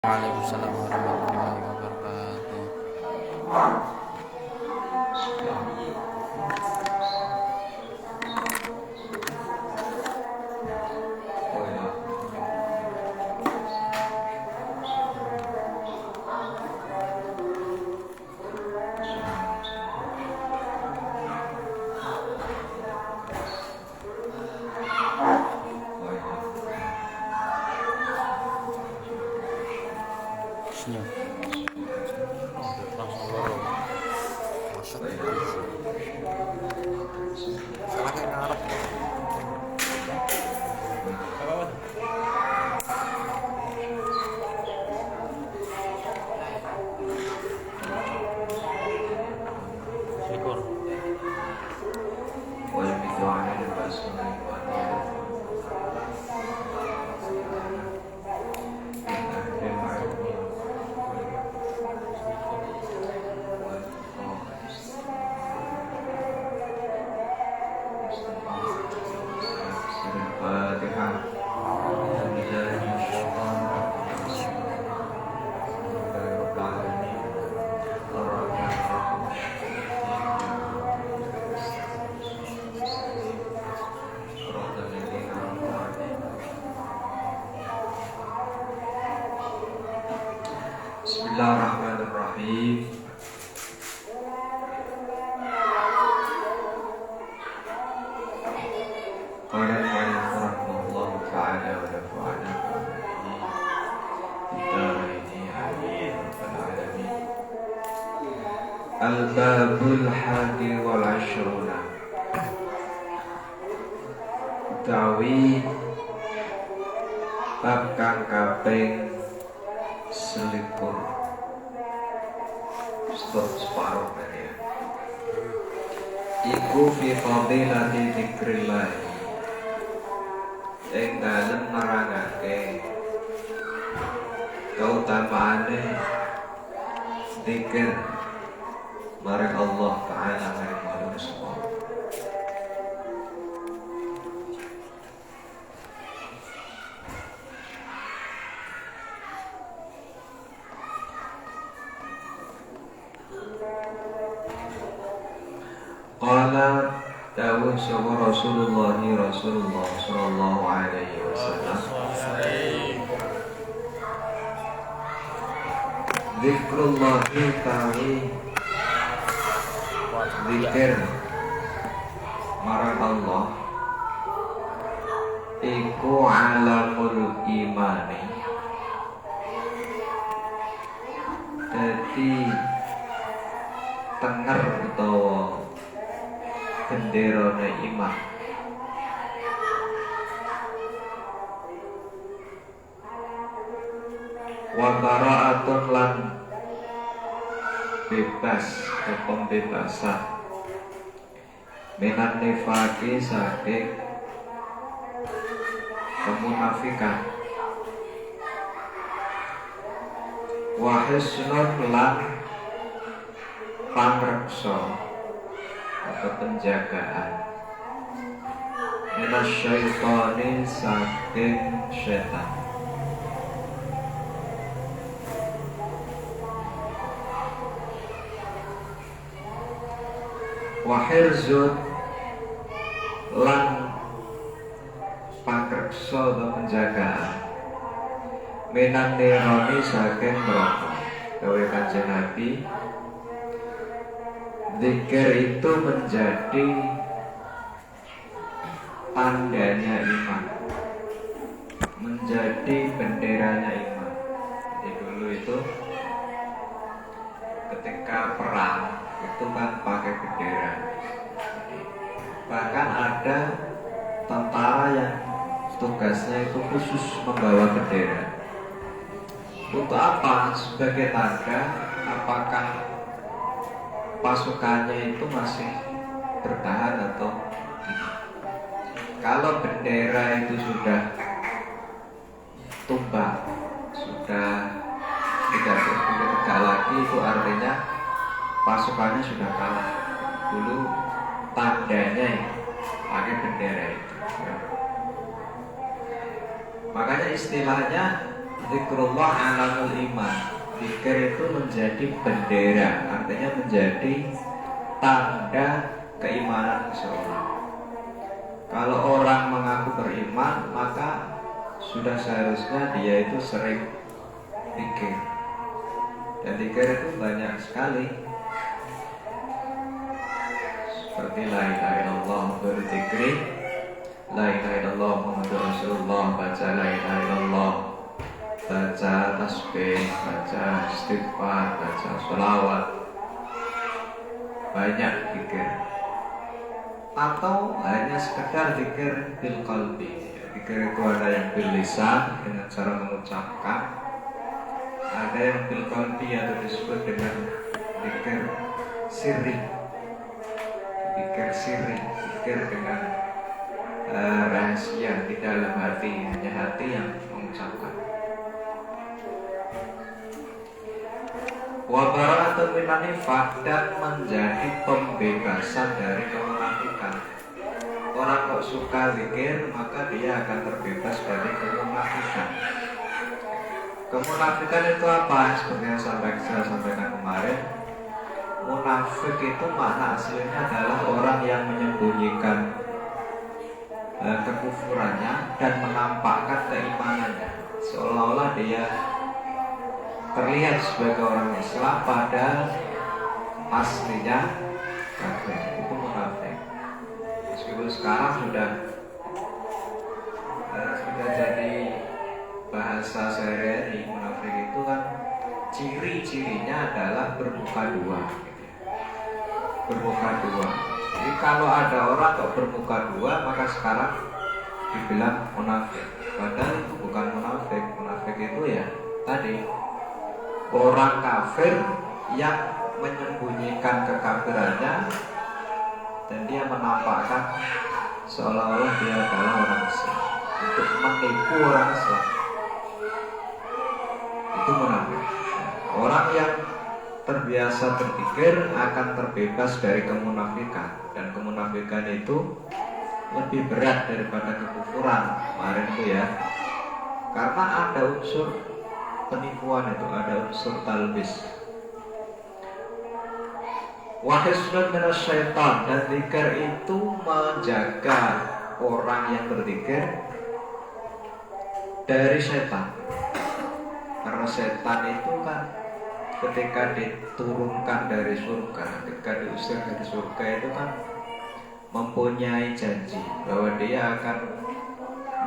Waalaikumsalam warahmatullahi wabarakatuh. Senyum. Langsung loro. Masak. Salah kayak ngarep. Syukur. Bismillahirrahmanirrahim. Qala al-mu'allif rahimahullahu ta'ala wa nafa'ana bihi amin rabbal alamin. Al-babul hadi wal ashruna. Utawi bab kang kaping selikur stop separuh dari ya. Iku fi fadilati dzikrillah ing dalem marangake kautamaane zikir marang Allah Ta'ala marang manusia. Qala dawuh sapa Rasulullah sallallahu alaihi wasallam, zikrullah tawi zikir marang Allah iku alamul imani, dadi tenger utawa benderane iman. Wa bara'atun lan bebas atau pembebasan minan nifaqi saking kemunafikan. Wa hisnun lan pamreksa atau penjagaan minas syaitani saking syaitan. Wa hirzun lan pangreksa atau penjagaan minan nirani saking neraka. Dawe Kanjeng Nabi, zikir itu menjadi tandanya iman, menjadi benderanya iman. Jadi dulu itu ketika perang itu kan pakai bendera. Bahkan ada tentara yang tugasnya itu khusus membawa bendera. Untuk apa? Sebagai tanda apakah pasukannya itu masih bertahan atau tidak. Kalau bendera itu sudah tumbang, sudah tidak bergerak lagi, itu artinya pasukannya sudah kalah. Dulu tandanya pakai bendera itu. Makanya istilahnya Zikrullah alamul iman. Zikir itu menjadi bendera, artinya menjadi tanda keimanan seseorang. Kalau orang mengaku beriman, maka sudah seharusnya dia itu sering zikir. Dan zikir itu banyak sekali. Seperti la ilaha illallah, berzikri la ilaha illallah Muhammadur Rasulullah, baca la ilaha illallah, baca tasbih, baca istighfar, baca sholawat, banyak zikir. Atau hanya sekedar zikir bil qalbi. Zikir itu ada yang bil lisan dengan cara mengucapkan, ada yang bil qalbi atau disebut dengan zikir sirri. Zikir sirri, zikir dengan rahasia di dalam hati, hanya hati yang mengucapkan. Wa bara'atun minan nifaq, dan menjadi pembebasan dari kemunafikan. Orang kok suka zikir, maka dia akan terbebas dari kemunafikan. Kemunafikan itu apa? Seperti yang saya sampaikan kemarin, munafik itu makna aslinya adalah orang yang menyembunyikan kekufurannya dan menampakkan keimanannya, seolah-olah dia terlihat sebagai orang Islam padahal aslinya kafir. Itu munafik. Meskipun sekarang sudah jadi bahasa sehari-hari, munafik itu kan ciri-cirinya adalah bermuka dua. Bermuka dua. Jadi kalau ada orang kok bermuka dua, maka sekarang dibilang munafik. Padahal itu bukan munafik. Munafik itu ya tadi orang kafir yang menyembunyikan kekafirannya dan dia menampakkan seolah-olah dia adalah orang Islam untuk menipu orang Islam. Itu munafik. Orang yang terbiasa berpikir akan terbebas dari kemunafikan, dan kemunafikan itu lebih berat daripada kekufuran kemarin itu ya, karena ada unsur penipuan, itu ada unsur talbis. Wa hisnun minasyaitan, dan zikir itu menjaga orang yang berzikir dari setan. Karena setan itu kan ketika diturunkan dari surga, ketika diusir dari surga itu kan mempunyai janji bahwa dia akan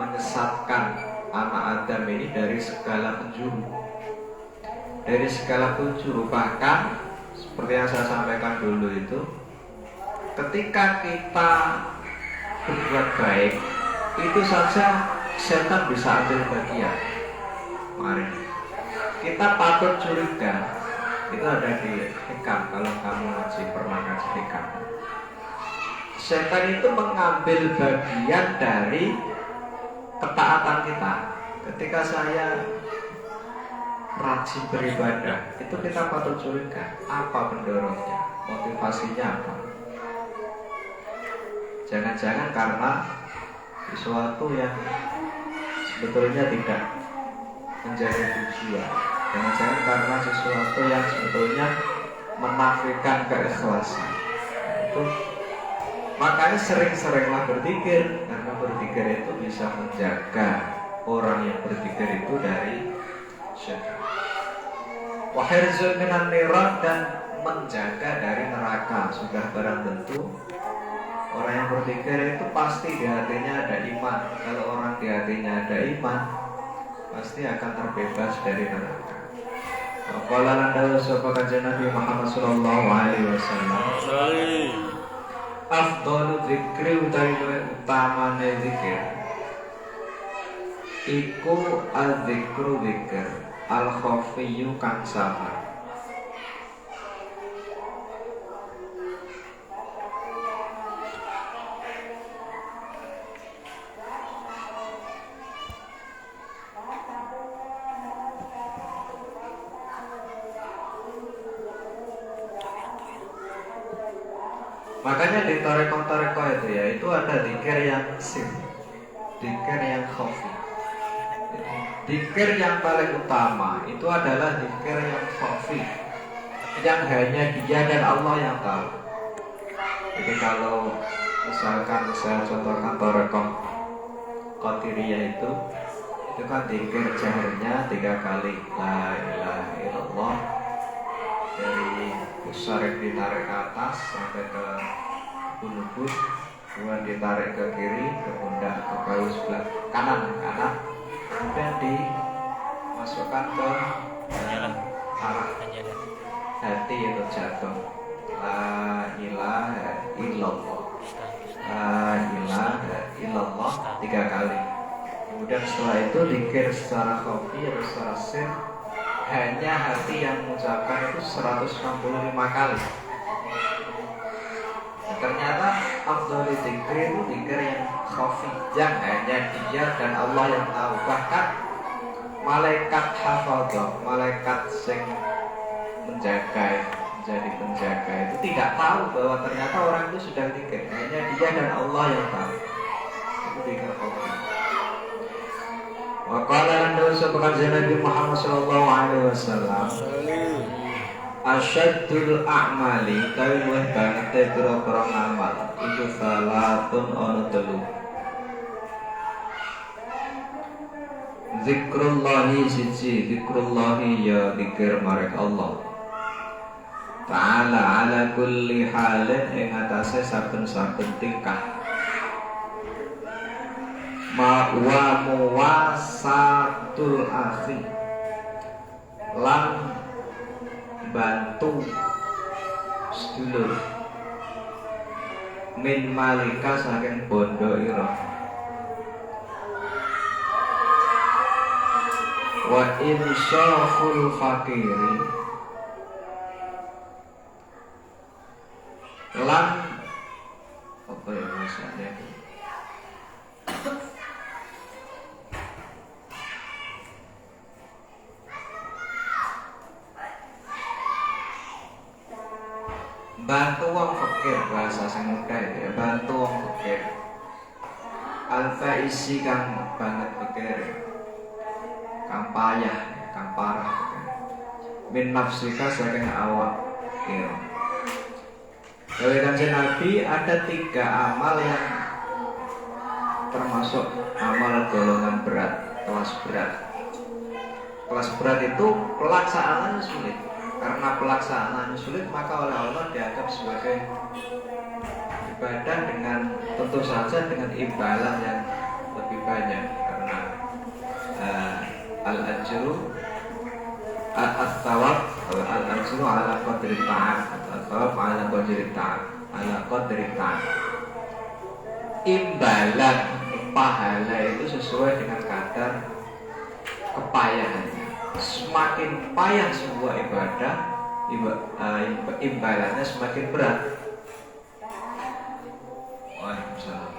menyesatkan anak Adam ini dari segala penjuru. Dari segala penjuru, bahkan seperti yang saya sampaikan dulu itu, ketika kita berbuat baik, itu saja setan bisa ambil bagian. Mari kita patut curiga. Itu ada di hikam, kalau kamu masih pernah ngaji hikam. Setan itu mengambil bagian dari ketaatan kita. Ketika saya rajin beribadah, itu kita patut curiga apa pendorongnya, motivasinya apa. Jangan-jangan karena sesuatu yang sebetulnya tidak menjadi tujuan. Jangan-jangan karena sesuatu yang sebetulnya menafikan keikhlasan. Itu makanya sering-seringlah berzikir, karena berzikir itu bisa menjaga orang yang berzikir itu dari syaitan. Wa hirzun minan niran, dan menjaga dari neraka. Sudah barang tentu orang yang berzikir itu pasti di hatinya ada iman. Kalau orang di hatinya ada iman, pasti akan terbebas dari neraka. Qala lan sapa kanjeng Nabi Muhammad sallallahu alaihi wasallam, afdalu dzikri utawi utamane zikir iku al-dzikru dzikir al-khafiyyu kang samar. Makanya di toreko-toreko itu ya, itu ada zikir yang sir, zikir yang khafi. Zikir yang paling utama itu adalah zikir yang khafi, yang hanya dia dan Allah yang tahu. Jadi kalau misalkan saya contohkan Thariqah Qadiriyah itu kan zikir jaharnya 3 kali, la ilaha illallah, dari pusar ditarik ke atas sampai ke lutut, kemudian ditarik ke kiri, ke pundak, ke bahu sebelah kanan, dan dimasukkan ke arah hati itu jatuh. La ilaha illallah, la ilaha illallah 3 kali. Kemudian setelah itu zikir secara khafi atau secara sir, hanya hati yang mengucapkan itu 165 kali. Dan ternyata afdhal zikir itu zikir yang khafi, yang hanya dia dan Allah yang tahu. Bahkan malaikat hafadhah, malaikat yang menjadi penjaga itu tidak tahu bahwa ternyata orang itu sudah zikir, hanya dia dan Allah yang tahu. Itu zikir khafi. Wa qala anda usahakan Nabi Muhammad sallallahu alaihi wasallam, asyaddul a'mali tawi luwih banget pira-pira ngamal iku salatun ana telu. Zikrullahi siji, zikrullahi ya zikir marek Allah Ta'ala ala kulli halin ing atase saben-saben tingkah. Ma wa muwasatul akhi, lan bantu sedulur, min malika saking bondo ira, wa insyaful fakiri, lan apa ya maksudnya, bantu wong fakir, bahasa sing mudah ya, bantu wong fakir. Alfa isi kang banget fakir, kang payah, kang parah. Min nafsika saking awak kira. Dari Kanjeng Nabi ada 3 amal yang termasuk amal golongan berat, kelas berat. Kelas berat itu pelaksanaannya sulit. Karena pelaksanaan sulit, maka oleh Allah dianggap sebagai ibadah dengan tentu saja dengan imbalan yang lebih banyak. Karena al-ajru at-thawab al-ajru ala qadri ta'at, at-thawab ala qadri ta'at, ala qadri ta'at. Imbalan pahala itu sesuai dengan kadar kepayahannya. Semakin payah sebuah ibadah, imbalannya semakin berat. Waalaikumsalam.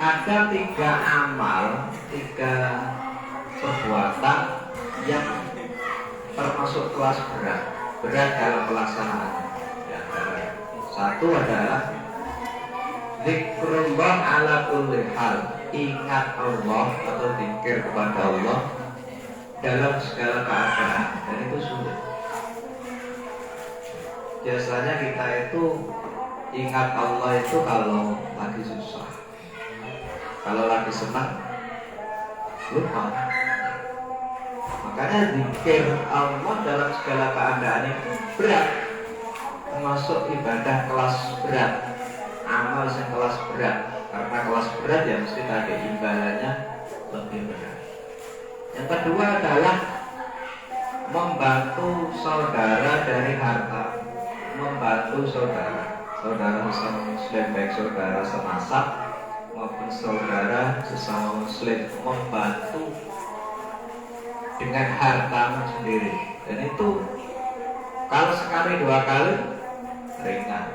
Ada 3 amal, 3 perbuatan yang termasuk kelas berat dalam pelaksanaannya. Ya, satu adalah zikrullah ala kulli hal, ingat Allah atau zikir kepada Allah dalam segala keadaan, dan itu sulit. Biasanya kita itu ingat Allah itu kalau lagi susah. Kalau lagi senang, lupa. Makanya zikir Allah dalam segala keadaan itu berat, termasuk ibadah kelas berat, amal yang kelas berat. Karena kelas berat ya mesti tadi imbalannya lebih berat. Yang kedua adalah membantu saudara dari harta, membantu saudara sesama muslim, baik saudara senasab maupun saudara sesama muslim, membantu dengan harta sendiri. Dan itu Kalau sekali dua kali ringan,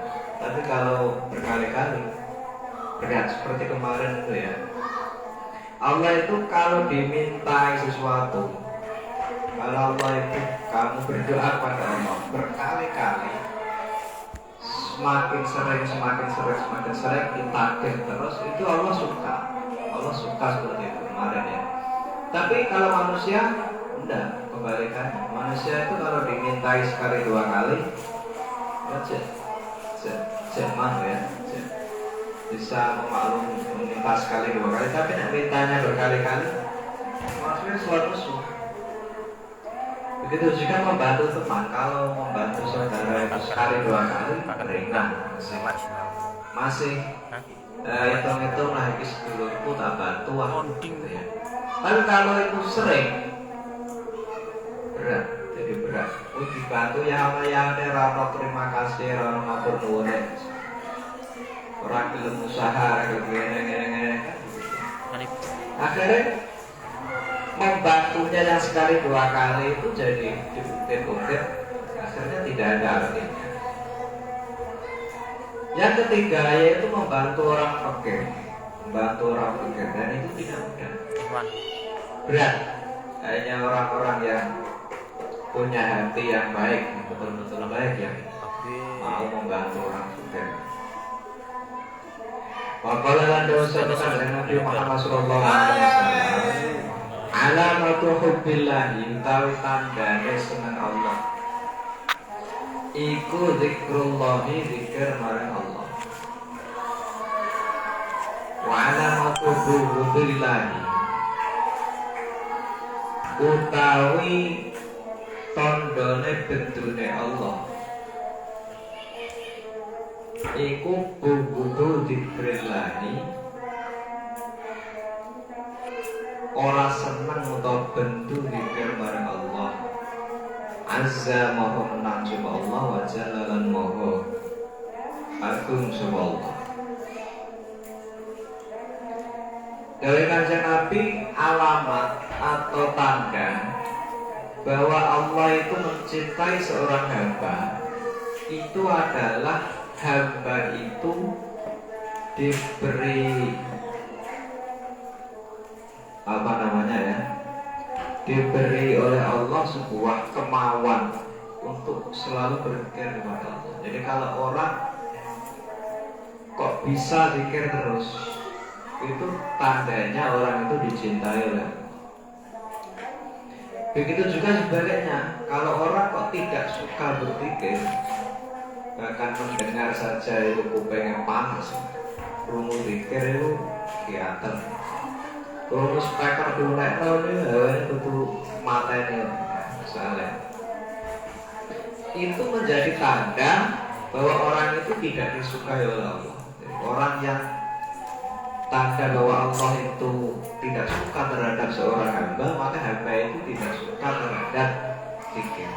tapi kalau berkali-kali berat. Seperti kemarin itu ya, Allah itu kalau dimintai sesuatu, kalau Allah itu kamu berdoa pada Allah berkali-kali, semakin sering ditagih terus, itu Allah suka. Allah suka seperti itu kemarin ya. Tapi kalau manusia enggak, kebalikannya. Manusia itu kalau dimintai sekali dua kali ya, bisa memaklumi meminta sekali dua kali, tapi nak mintanya berkali-kali maksudnya suatu musuh. Begitu juga membantu teman, kalau membantu saudara itu sekali dua kali ringan, masih hitung-hitung lah iki sedulurku tak bantu gitu ya. Tapi kalau itu sering berat, jadi berat. Dibantu ya rano terima kasih, rano matur nuwun. Orang gelem usaha, ngene. Akhirnya membantunya yang sekali dua kali itu jadi dibuktir-buktir, akhirnya tidak ada artinya. Yang ketiga yaitu membantu orang fakir, dan itu tidak mudah, berat. Hanya orang-orang yang punya hati yang baik, betul-betul baik ya, mau membantu orang fakir. Waqala lan dawuhkan Nabi Muhammad sallallahu alaihi wasallam, alamatu hubbillahi utawi tandane seneng Allah iku zikrullahi, zikir marang Allah. Wa alamatu hubbillahi utawi tandane bendune Allah iku bubudu dikrillahi, ora seneng utawa bendu zikir marang Allah. Azza maha menang sapa Allah, wa jalla lan maha agung sapa Allah. Dari Kanjeng Nabi, alamat atau tanda bahwa Allah itu mencintai seorang hamba itu adalah hamba itu diberi diberi oleh Allah sebuah kemauan untuk selalu berzikir kepada Allah. Jadi kalau orang kok bisa zikir terus, itu tandanya orang itu dicintai oleh Allah. Begitu juga sebaliknya, kalau orang kok tidak suka berzikir, bahkan mendengar saja itu kupingnya panas, rungu zikir itu kelihatan. Kalau speaker dunek itu mata ini misalnya, itu menjadi tanda bahwa orang itu tidak disukai oleh Allah. Jadi, orang yang tanda bahwa Allah itu tidak suka terhadap seorang hamba, maka hamba itu tidak suka terhadap zikir.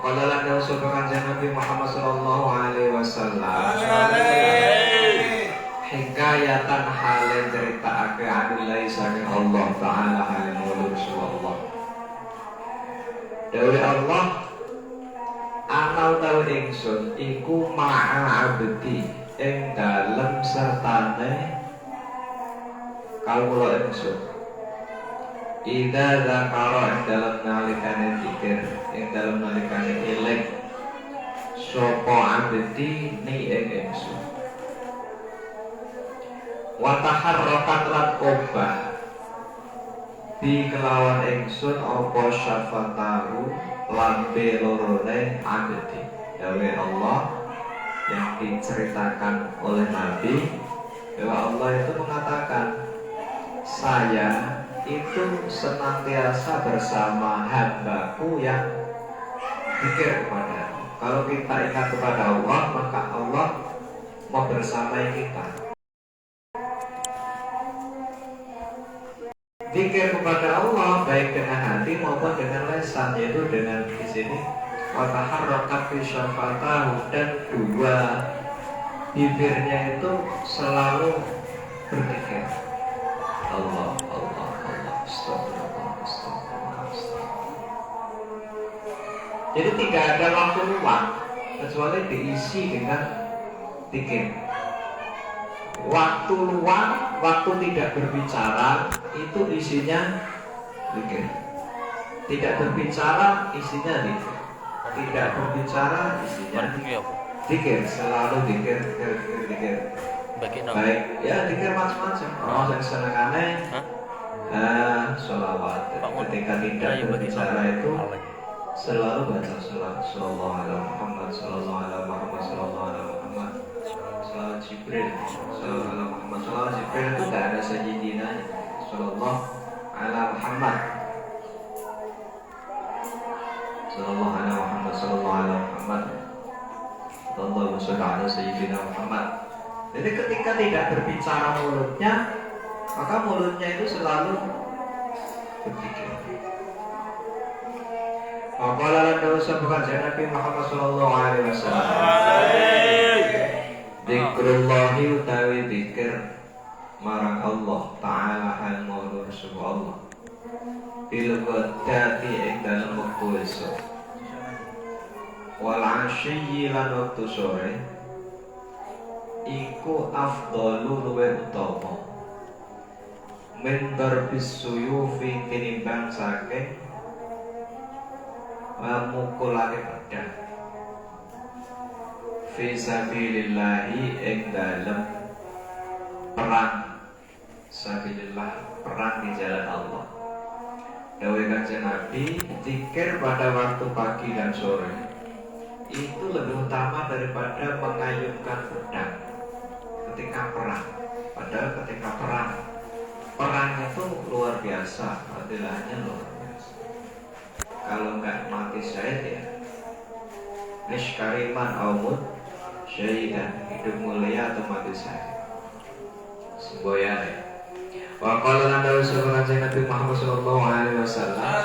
Qala lan dawuhkan Nabi Muhammad sallallahu alaihi wasallam, hikayatan halen ceritaake anillahi saking Allah taala halen mulur Allah. Dewe Allah anal tahu ingsun iku ma'a abdi ing dalem sertane kawula ingsun. Ida zakara ing dalem nalikane zikir, ing dalem nalikane eling sapa abdi ni ing ingsun. Wataharrokat lan obah di kelawan ingsun apa syafatahu lambe lorone abdi. Dawe Allah yang diceritakan oleh Nabi bahwa Allah itu mengatakan, saya itu senantiasa bersama hambaku yang zikir kepada. Kalau kita ingat kepada Allah, maka Allah mau bersamai kita. Zikir kepada Allah baik dengan hati maupun dengan lisan, yaitu dengan di sini wataharrokat fi syafatahu, dan dua bibirnya itu selalu berzikir Allah, Allah, Allah, astagfirullah, astagfirullah, astagfirullah. Jadi tidak ada waktu luang kecuali diisi dengan zikir. Waktu luang, waktu tidak berbicara itu isinya zikir. Tidak berbicara isinya zikir. Tidak berbicara isinya zikir. Selalu zikir. Baik, ya zikir macam-macam. Orang yang senangannya sholawat. Ketika tidak berbicara itu selalu baca sholawat. Sallallahu alaihi Muhammad, sallallahu alaihi Muhammad, sallallahu alaihi Muhammad. Salawat Jibril, sallallahu alaihi Muhammad. Salawat Jibril itu tidak ada sayyidinanya. Sallallahu alaihi Muhammad, sallallahu alaihi Muhammad, sallallahu alaihi Muhammad. Allahumma sholli ala sayyidina Muhammad. Jadi ketika tidak berbicara mulutnya, maka mulutnya itu selalu berpikir. Maqala lan dawuh Nabi Muhammad sallallahu alaihi wasallam. Zikrullahi utawi zikir marang Allah Ta'ala hal maulur Allah. Bil ghadati ing dalem wektu esuk. Wal 'ashyi lan wektu sore. Iku afdalu luwih utama min darbis suyufi tinimbang saking mukulake pedang fi sabilillahi ing dalem perang sabilillah, perang di jalan Allah. Dawuh Kanjeng Nabi, zikir pada waktu pagi dan sore itu lebih utama daripada mengayunkan pedang ketika perang. Padahal ketika perang itu luar biasa, fadilahnya luar biasa. Kalau nggak mati syahid ya nishkariman aumut syahidan, hidup mulia atau mati syahid semboyan ya. Wa qala lan dawu Kanjeng Nabi Muhammad sallallahu alaihi wasallam,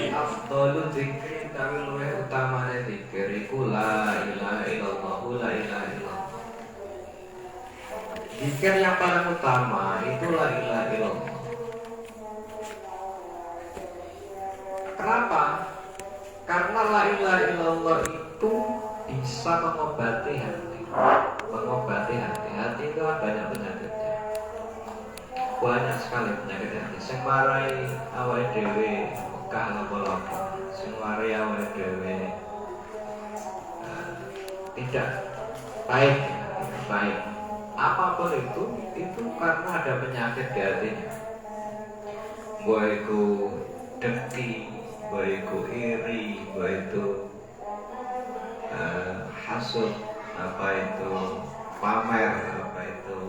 afdalu dzikri tawi luwih utamane dzikir iku la ilaha illallah, la ilaha illallah. Zikir yang paling utama itu la ilaha illallah. Kenapa? Karena la ilaha illallah itu bisa mengobati hati. Mengobati hati. Hati itu kan banyak penyakitnya. Banyak sekali penyakit hati. Sing marai awake dhewe megah lapa-lapa. Sing marai awake dhewe tidak baik, tidak baik. Apapun itu karena ada penyakit di hatinya. Baik itu dengki, baik itu iri, baik itu hasud, apa itu pamer, apa itu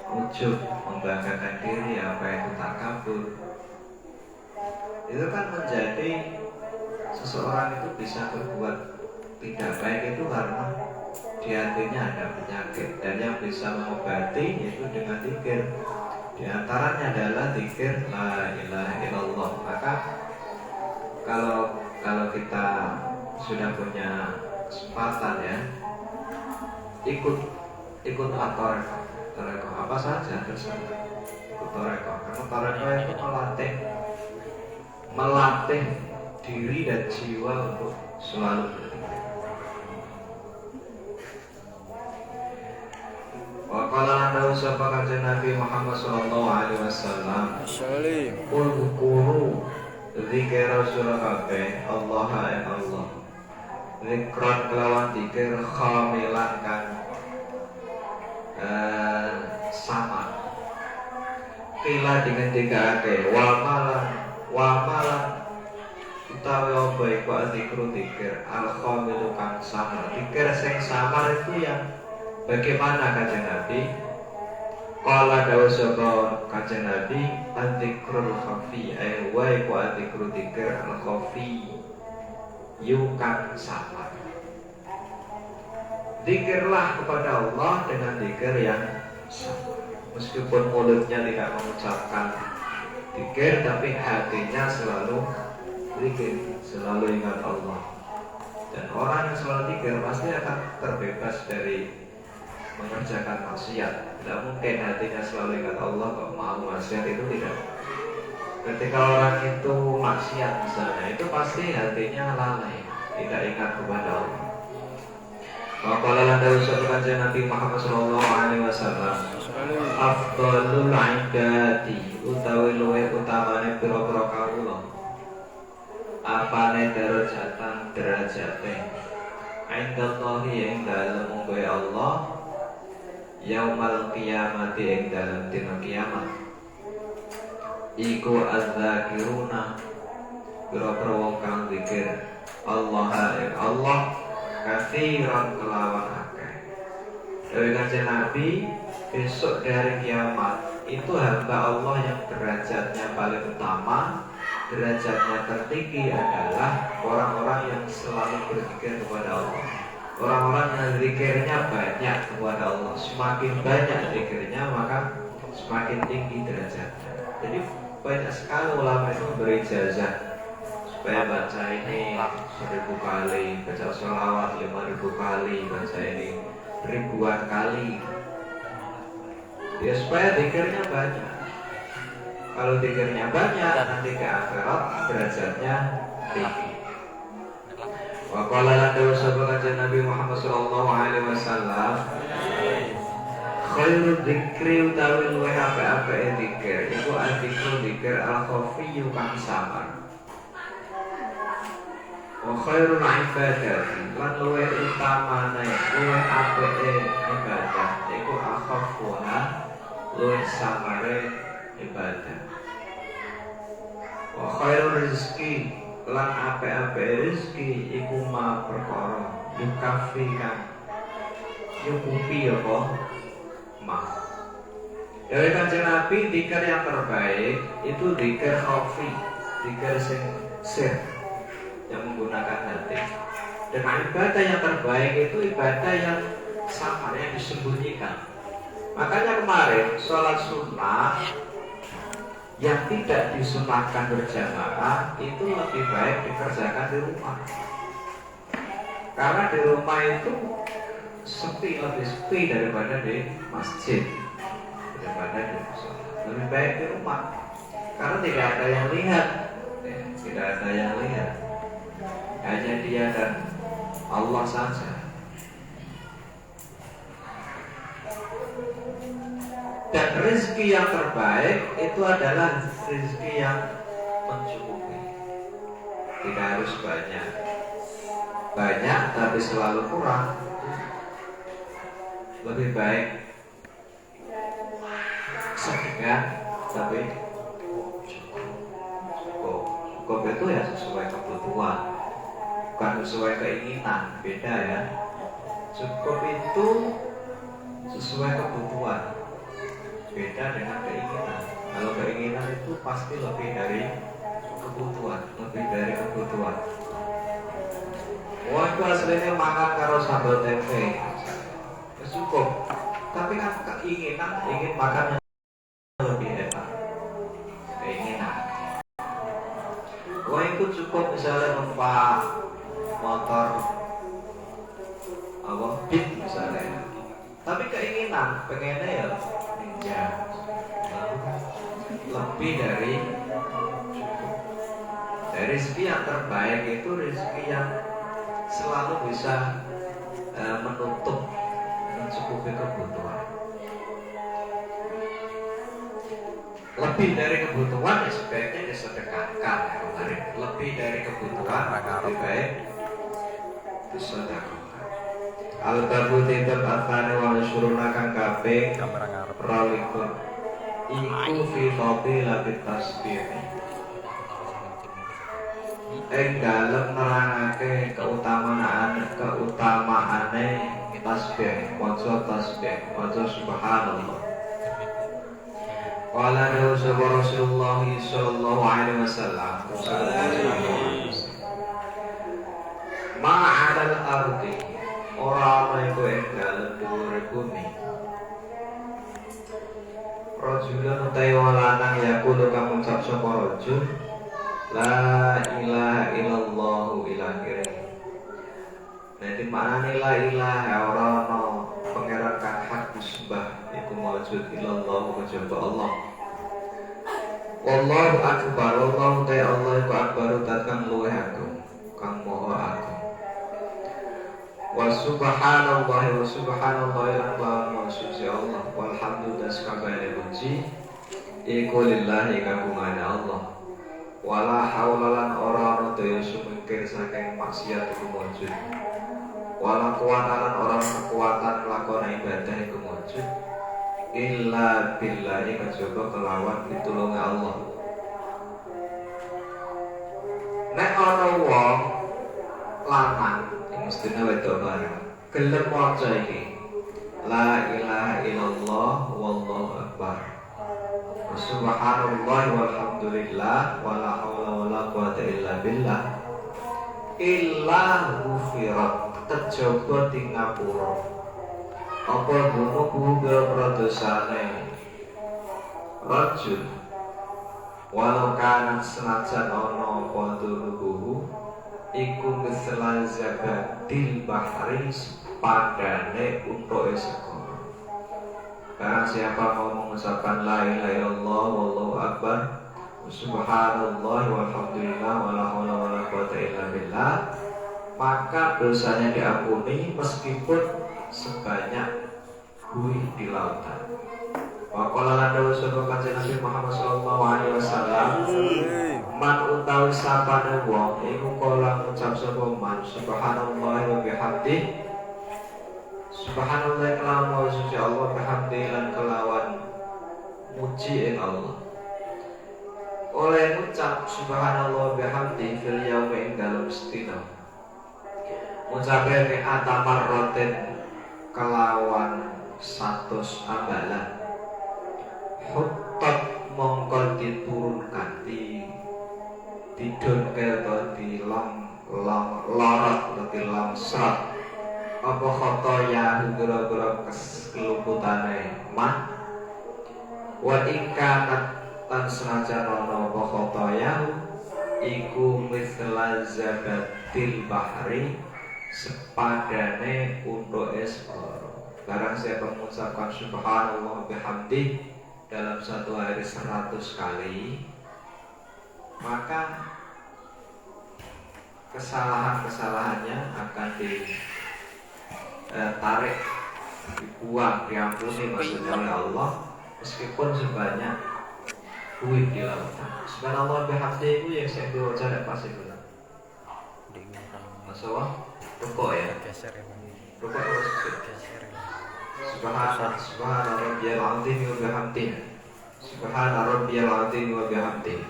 ujub, membanggakan diri, apa itu takabur. Itu kan menjadi seseorang itu bisa berbuat tidak baik itu karena di hatinya ada penyakit, dan yang bisa mengobati itu dengan zikir. Di antaranya adalah zikir la ilaha illallah. Maka kalau kita sudah punya kesempatan ya, ikut toreko apa saja terserah. Ikut toreko, karena toreko itu melatih diri dan jiwa untuk selalu berzikir. Wa qala lahu sapa Kanjeng Nabi Muhammad sallallahu alaihi wasallam, Qul zikra surakabe Allah ya Allah. Zikran kelawan zikir khamilan kan sama. Kila dengan dikake wa malan utawi apa iku zikru zikir al khamilu kan sama. Zikir sing samar itu yang bagaimana Kanjeng Nabi? Qala dawuh sapa Kanjeng Nabi, "Dzikrul khafi ay wa iku dzikru dzikir al khafi yukan samar." Zikirlah kepada Allah dengan zikir yang samar. Meskipun mulutnya tidak mengucapkan zikir, tapi hatinya selalu zikir, selalu ingat Allah. Dan orang yang selalu zikir pasti akan terbebas dari mengerjakan maksiat. Tidak mungkin hatinya selalu ingat Allah kok mau maksiat, itu tidak. Ketika orang itu maksiat misalnya, itu pasti hatinya lalai. tidak ingat kepada Allah. Waqala lan dawuh sapa kanjeng Nabi Muhammad sallallahu alaihi wasallam, afdhalul ibadati utawi luwih utamane pira-pira kawula. Apane derajatan derajate. Indallahi ing dalem mungguhe Allah. Yaumal qiyamati ing dalem dina kiamat. Iku az-zakiruna pira-pira wong kang zikir Allah ing Allah katsiran kelawan akeh. Dewe kanjeng Nabi, besok dari kiamat itu hamba Allah yang derajatnya paling utama, derajatnya tertinggi adalah orang-orang yang selalu berzikir kepada Allah. Orang-orang yang zikirnya banyak kepada Allah. Semakin banyak zikirnya maka semakin tinggi derajatnya. Jadi banyak sekali ulama itu memberi ijazah supaya baca ini 1000 kali, baca sholawat 5000 kali, baca ini ribuan kali. Ya supaya zikirnya banyak. Kalau zikirnya banyak nanti ke akhirat derajatnya tinggi. Wa qala lan dawu sapa kanjeng Nabi Muhammad sallallahu alaihi wasallam, khairu dzikri utawi luwih apik-apike zikir iku adzikru zikir al-khafiyyu kang samar. Wa khairul ibadati lan luwih utamane luwih apike ibadah iku akhafuha luwih samare ibadah. Wa khairul rizki lan apik-apike rezeki iku ma perkara yukafikan yukupi apa ma. Dari kanjeng Nabi, zikir yang terbaik itu zikir khafi, zikir sing sir yang menggunakan hati. Dan ibadah yang terbaik itu ibadah yang samar, yang disembunyikan. Makanya kemarin sholat sunnah yang tidak disunahkan berjamaah itu lebih baik dikerjakan di rumah. Karena di rumah itu sepi, lebih sepi daripada di masjid, daripada di musola. Lebih baik di rumah karena tidak ada yang lihat, tidak ada yang lihat, hanya dia dan Allah saja. Dan rezeki yang terbaik itu adalah rezeki yang mencukupi. Tidak harus banyak, banyak tapi selalu kurang. Lebih baik sedekah tapi cukup. Cukup itu ya sesuai kebutuhan, bukan sesuai keinginan. Beda ya. Cukup itu sesuai kebutuhan, beda dengan keinginan. Kalau keinginan itu pasti lebih dari kebutuhan, lebih dari kebutuhan. Wah, itu aslinya makan karo sambal tempe, cukup. Tapi kan keinginan ingin makan yang lebih enak, keinginan. Wah, itu cukup misalnya numpak motor apa beat misalnya. Tapi keinginan pengennya ya ninja, lebih dari cukup. Dari rezeki yang terbaik itu rezeki yang selalu bisa menutup, mencukupi kebutuhan. Lebih dari kebutuhan ya sebaiknya disedekahkan. Lebih dari kebutuhan lebih baik disedekahkan. Al-babu titab athani wa syuruna kang kabeh ralikun iku fi fadilatit tasbih. Dalem nerangake keutamaane tasbih, maca subhanallah. Qala Rasulullah sallallahu alaihi wasallam, ma'alal ardi ora iku ing dalem dhuwur bumi. Rajulun utawa lanang yaqulu kang ngucap sapa rajul la ilaha illallah ila akhirih. Nanti maknane la ilaha ora ana pangeran kang hak disembah iku maujud illallah kejaba Allah. Wallahu akbar, wallahu ta'ala iku akbar kang luwih agung, kang maha agung. wa subhanallah lan kelawan suci Allah walhamdulillah sakabehane puji iku lillahi kagungane Allah wala haula lan ora ana daya sumingkir saking maksiat iku mujud wala kuwata lan ora kekuatan lakone ibadah iku mujud illa billahi kejaba kelawan pitulunge Allah. Nek ana wong lanang mestine wedok bareng gelem maca iki la ilaha illallah wallahu akbar subhanallah walhamdulillah wala haula wala quwata illa billah illa ghufirat kejaba ting ngapura apa dunuku biro dosane rajul walau kanan senajan ono apa dunuku iku mislan zabatil bahri padane untuk segoro. Barang siapa mau mengucapkan la ilaha illallah wallahu akbar subhanallah walhamdulillah wala haula wala quwata illa billah maka dosanya diampuni meskipun sebanyak buih di lautan. Wa qala lan dawuh sapa kanjeng Nabi Muhammad sallallahu alaihi wasallam man utawi sapane wong iku kala ngucap sapa man subhanallah wa bihamdi subhanallah kelawan suci Allah bihamdi lan kelawan muji ing Allah oleh ngucap subhanallah bihamdi fil yaumi ing dalem sedina ngucape atamar roten kelawan 100 ambalan hutat mongkol diturunkan didonke atau lorot atau dilamsrat apa khotoya hudura-hudura keluputane man wa ingkanat tan senajan ana apa khotoya iku mithla zabatil bahri sepadane untuk segoro. Barang siapa mengucapkan subhanallah bihamdi dalam satu hari 100 kali maka kesalahan-kesalahannya akan ditarik, dibuang, diampuni maksudnya oleh Allah meskipun sebanyak buih di lautan. Subhanallah bihamdi itu yang saya baca dan pasti benar. Masalah rukuk ya. Rukuk harus Subhana rabbiyal azim wa bihamdihi. Subhana rabbiyal azim wa bihamdihi.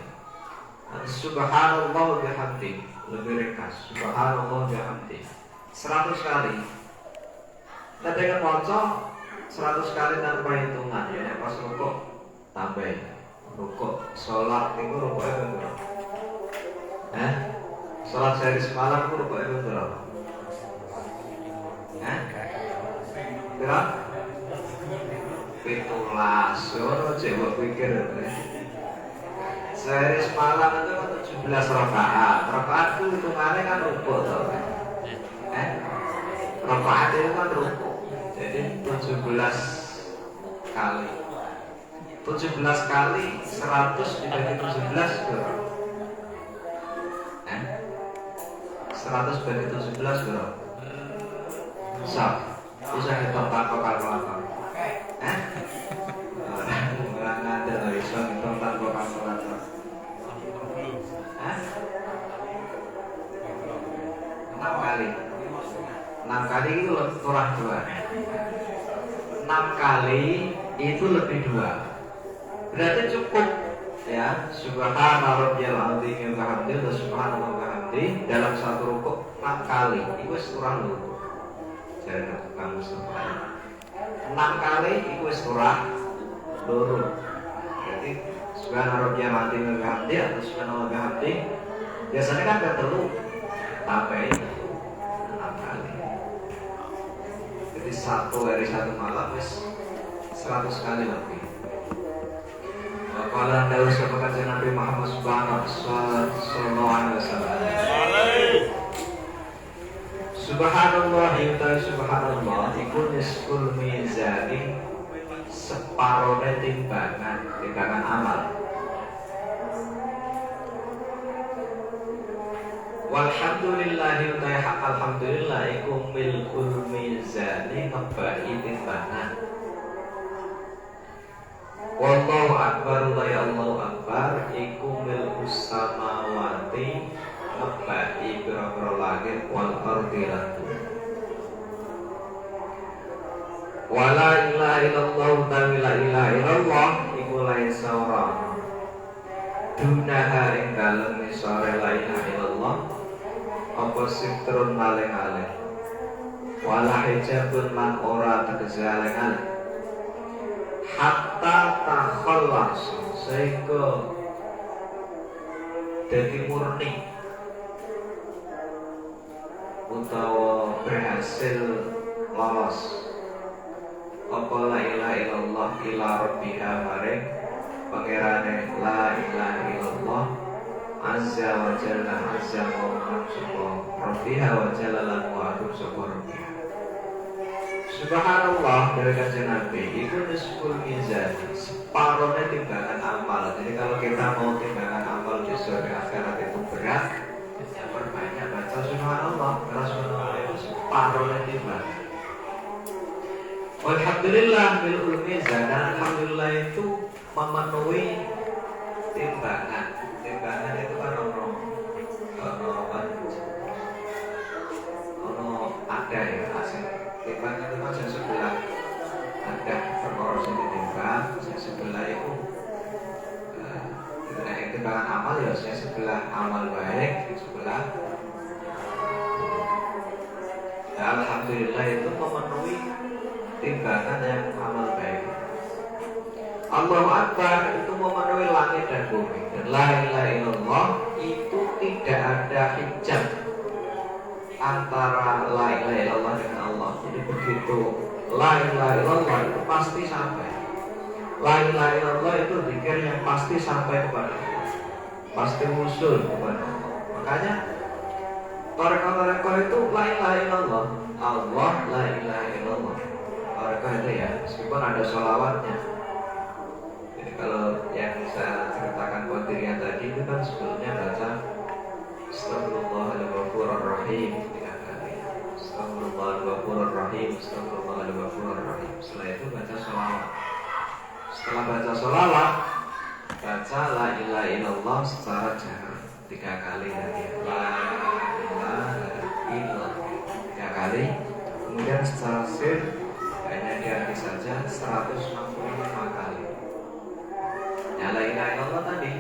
Subhanallah wa bihamdihi. Lebih ringkas. Subhanallah wa bihamdihi. 100 kali. Kita dengan baca 100 kali tanpa hitungan ya. Pas rukuk tambah. Rukuk sholat itu rukuknya berapa? Sholat sehari semalam itu rukuknya berapa? Berapa? 17. Coba pikir sehari semalam itu 17 rakaat. Rakaat itu hitungannya kan rukuk tau kan? Rakaat itu kan rukuk. Jadi 17 kali 17 kali 100 dibagi 17 berapa? 100 bagi 17 berapa? Bisa hitung tanpa kalkulator. Orang ada loh bisa hitung tanpa kalkulator. 6 kali. 6 kali itu kurang 2. 6 kali itu lebih 2. Berarti cukup ya. Subhana rabbiyal azim wa bihamdihi atau subhanallah wa bihamdihi dalam satu rukuk 6 kali. Itu kurang lho. Jadi kamu Mustafa 6 kali itu surah loro. Jadi subhana rabbiyal azim wa bihamdihi atau subhanallah wa bihamdihi biasanya kan ada telu tambahin 6 kali. Jadi satu hari satu malam wis 100 kali lebih. Kalau anda usah bekerja Nabi Muhammad sallallahu alaihi wasallam. Subhanallah yutai subhanallah iku nisful mizani separone timbangan amal. Walhamdulillahi alhamdulillah iku milkul mizani ngebahi timbangan. Wallahu akbar ya Allahu akbar iku milkus samawati ngebahi pira-pira langit wal ardi lan bumi. Wala ilaha illallah la ilaha illallah iku laisa ora dunaha ing dalem sore la ilaha illallah apa sitrun maling-aling wala hijabun lan ora tegese aling-aling hatta takhallas sehingga dadi murni utawa berhasil lolos apa la ilaha illallah ila rabbiha maring pangerane la ilaha illallah azza wa jalla azza wa jalla rabbiha wa jalla lan wa rabbiha. Subhanallah dari kanjeng Nabi itu nisful mizan, separuhnya timbangan amal. Jadi kalau kita mau timbangan amal di sore akhirat itu berat, ya perbanyak baca subhanallah. Karena subhanallah itu separuhnya timbangan. Alhamdulillah bil mizan, dan alhamdulillah itu memenuhi timbangan. Timbangan itu kan ada ya asing. Timbangan itu kan yang sebelah ada perkara yang ditimbang, yang sebelah itu timbangan amal ya, yang sebelah amal baik, yang sebelah ya, alhamdulillah itu memenuhi timbangan yang amal baik. Allahu Akbar itu memenuhi langit dan bumi. Dan la ilaha illallah itu tidak ada hijab antara la ilaha illallah dengan Allah. Jadi begitu la ilaha illallah itu pasti sampai. La ilaha illallah itu zikir yang pasti sampai kepada Allah, pasti musul kepada Allah. Makanya tarekah-tarekah itu la ilaha illallah, Allah la ilaha illallah. Tarekah itu ya, meskipun ada sholawatnya. Jadi kalau yang saya ceritakan Qadiriyah tadi itu kan sebelumnya baca Astaghfirullahaladzim 3 kali. Astaghfirullahaladzim, Astaghfirullahaladzim. Setelah itu baca sholawat. Setelah baca sholawat, baca la ilaha illallah secara jarang 3 kali tadi. La ilaha illallah 3 kali. Kemudian secara sir hanya diarti saja 165 kali. Ya la ilaha illallah tadi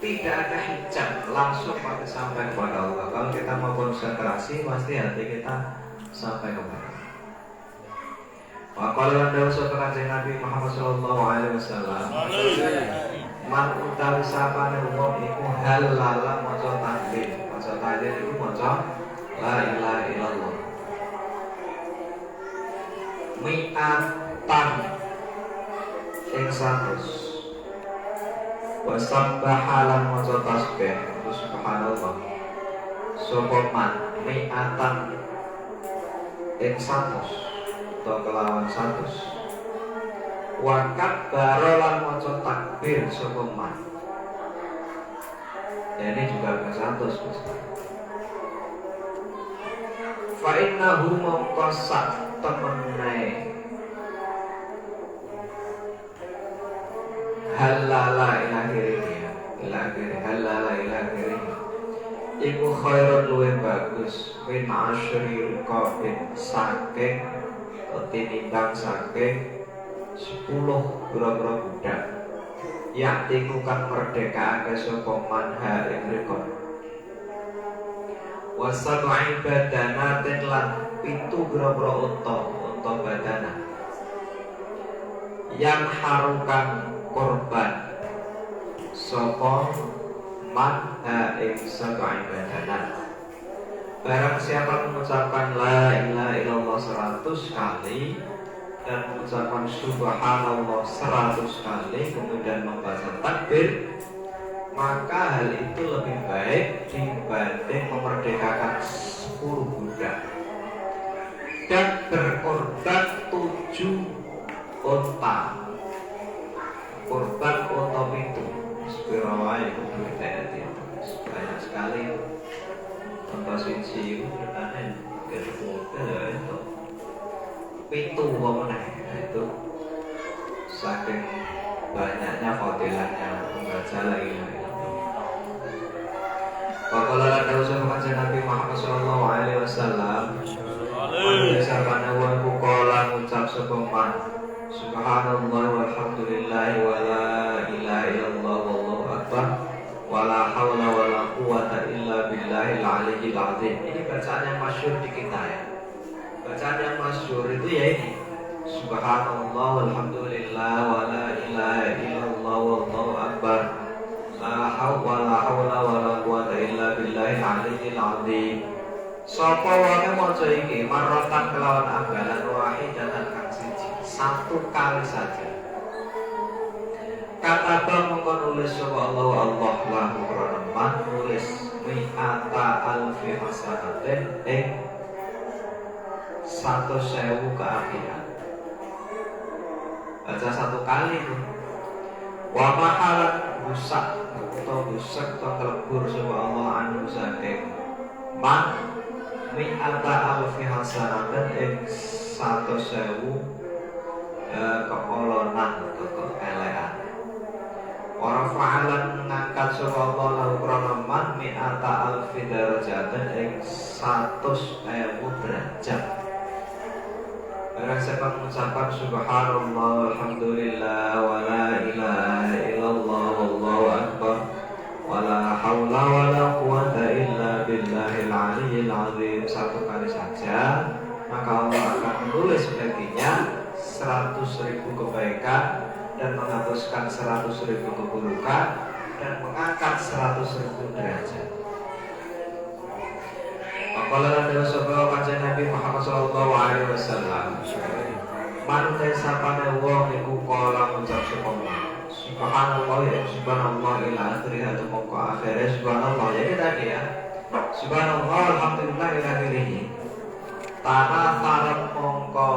tidak ada hijab, langsung pasti sampai kepada Allah. Kalau kita mau konsentrasi, pasti hati kita sampai kepada Allah. Waqala lahu kanjeng Nabi Muhammad sallallahu alaihi wasallam. Man utawi sapane wong iku halala maca tahlil. Maca tahlil iku maca la ilaha illallah. Mi'atan ing 100. Wasabbahalan maca tasbih subhanallah sopoman mi'atan ing 100 atau kelawan 100 wakat barolan maca takbir sopoman ya, ini juga ke 100 fa'innahu mongkosak temenai halala ila akhirnya halala ila akhirnya iku khairun luwih bagus min asyri riqabin saking tinimbang saking 10 pira-pira budak yang tikukan merdekaake sapa man ha ing riqab wa sab'i badanatin lan 7 pira-pira unta badana yang harukan korban sapa man ing sab'i badanan. Barang siapa mengucapkan la ilaha illallah 100 kali dan mengucapkan subhanallah 100 kali kemudian membaca takbir, maka hal itu lebih baik dibanding memerdekakan 10 budak dan berkorban 7 unta. Korban unta itu sepirawai itu banyak sekali. contoh siji beritanya mobil ya itu pintu mana itu saking banyaknya fadilahnya membaca la ilaha illallah. Waqala lana usahakan Nabi Muhammad sallallahu alaihi wasallam sabana wa qala ngucap sapa man subhanallah walhamdulillah wa la ilaha illallah wallahu akbar wala haula wala quwata illa billahil aliyyil azim. Ini bacaan yang masyhur di kita ya. Bacaan yang masyhur itu ya ini subhanallah walhamdulillah wala ilaha illallah wallahu akbar la haula wala quwata illa billahil aliyyil azim. Sapa wae maca iki maratan kelawan ambalan wahidatan kang siji satu kali saja. Kata mongko nulis sapa Allah lahu krono nulis mi'ata alfi hasanatin ing 100.000 keapian. Baca satu kali itu. Wa mahalan busak atau busak atau kelebur sapa Allah anu saking man mi'ata alfi hasanatin ing 100.000 kepolonan atau keelean. Orang fa'alan ngangkat sapa Allah lahu krono man mi'ata alfi darajatin ing 100.000 derajat. Barang siapa mengucapkan subhanallah alhamdulillah wa la ilaha illallah wallahu akbar wa la haula wa la quwata illa billahil aliyyil azim satu kali saja, maka Allah akan menulis baginya 100.000 kebaikan dan menghapuskan 100.000 keburukan dan mengangkat 100.000 derajat. Maqala dan sabda kanjeng Nabi Muhammad sallallahu alaihi wasallam. Manut sapane wong iku kala ngucap subhanallah ya subhanallah ila akhirih atau mongko akhirnya subhanallah ya tadi ya. Subhanallah alhamdulillah ila akhirih. Tanah tarap mongko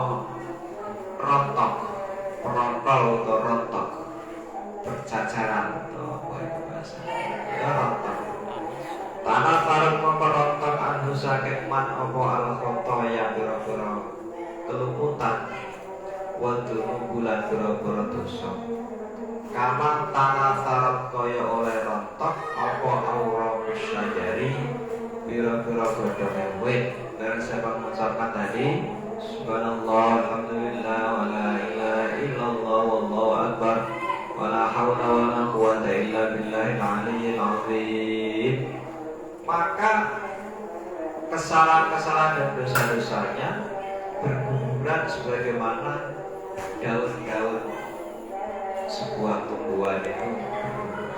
rontok rontol atau rontok bercacaran atau apa itu bahasa ya rontok. Tanah tarap mongko rontok anu saking man apa al khotoya biro-biro kelumutan waduh bulan biro-biro dosa. Kama tanah tarap kaya oleh rontok apa aura musyajari biro-biro godhonge wit. Dan saya mengucapkan tadi subhanallah alhamdulillah wa la ilaha illallah wallahu akbar wa la haula wa la quwata illa billahil aliyyil azim. Maka kesalahan-kesalahan dan dosa-dosanya berguguran sebagaimana daun-daun sebuah tumbuhan itu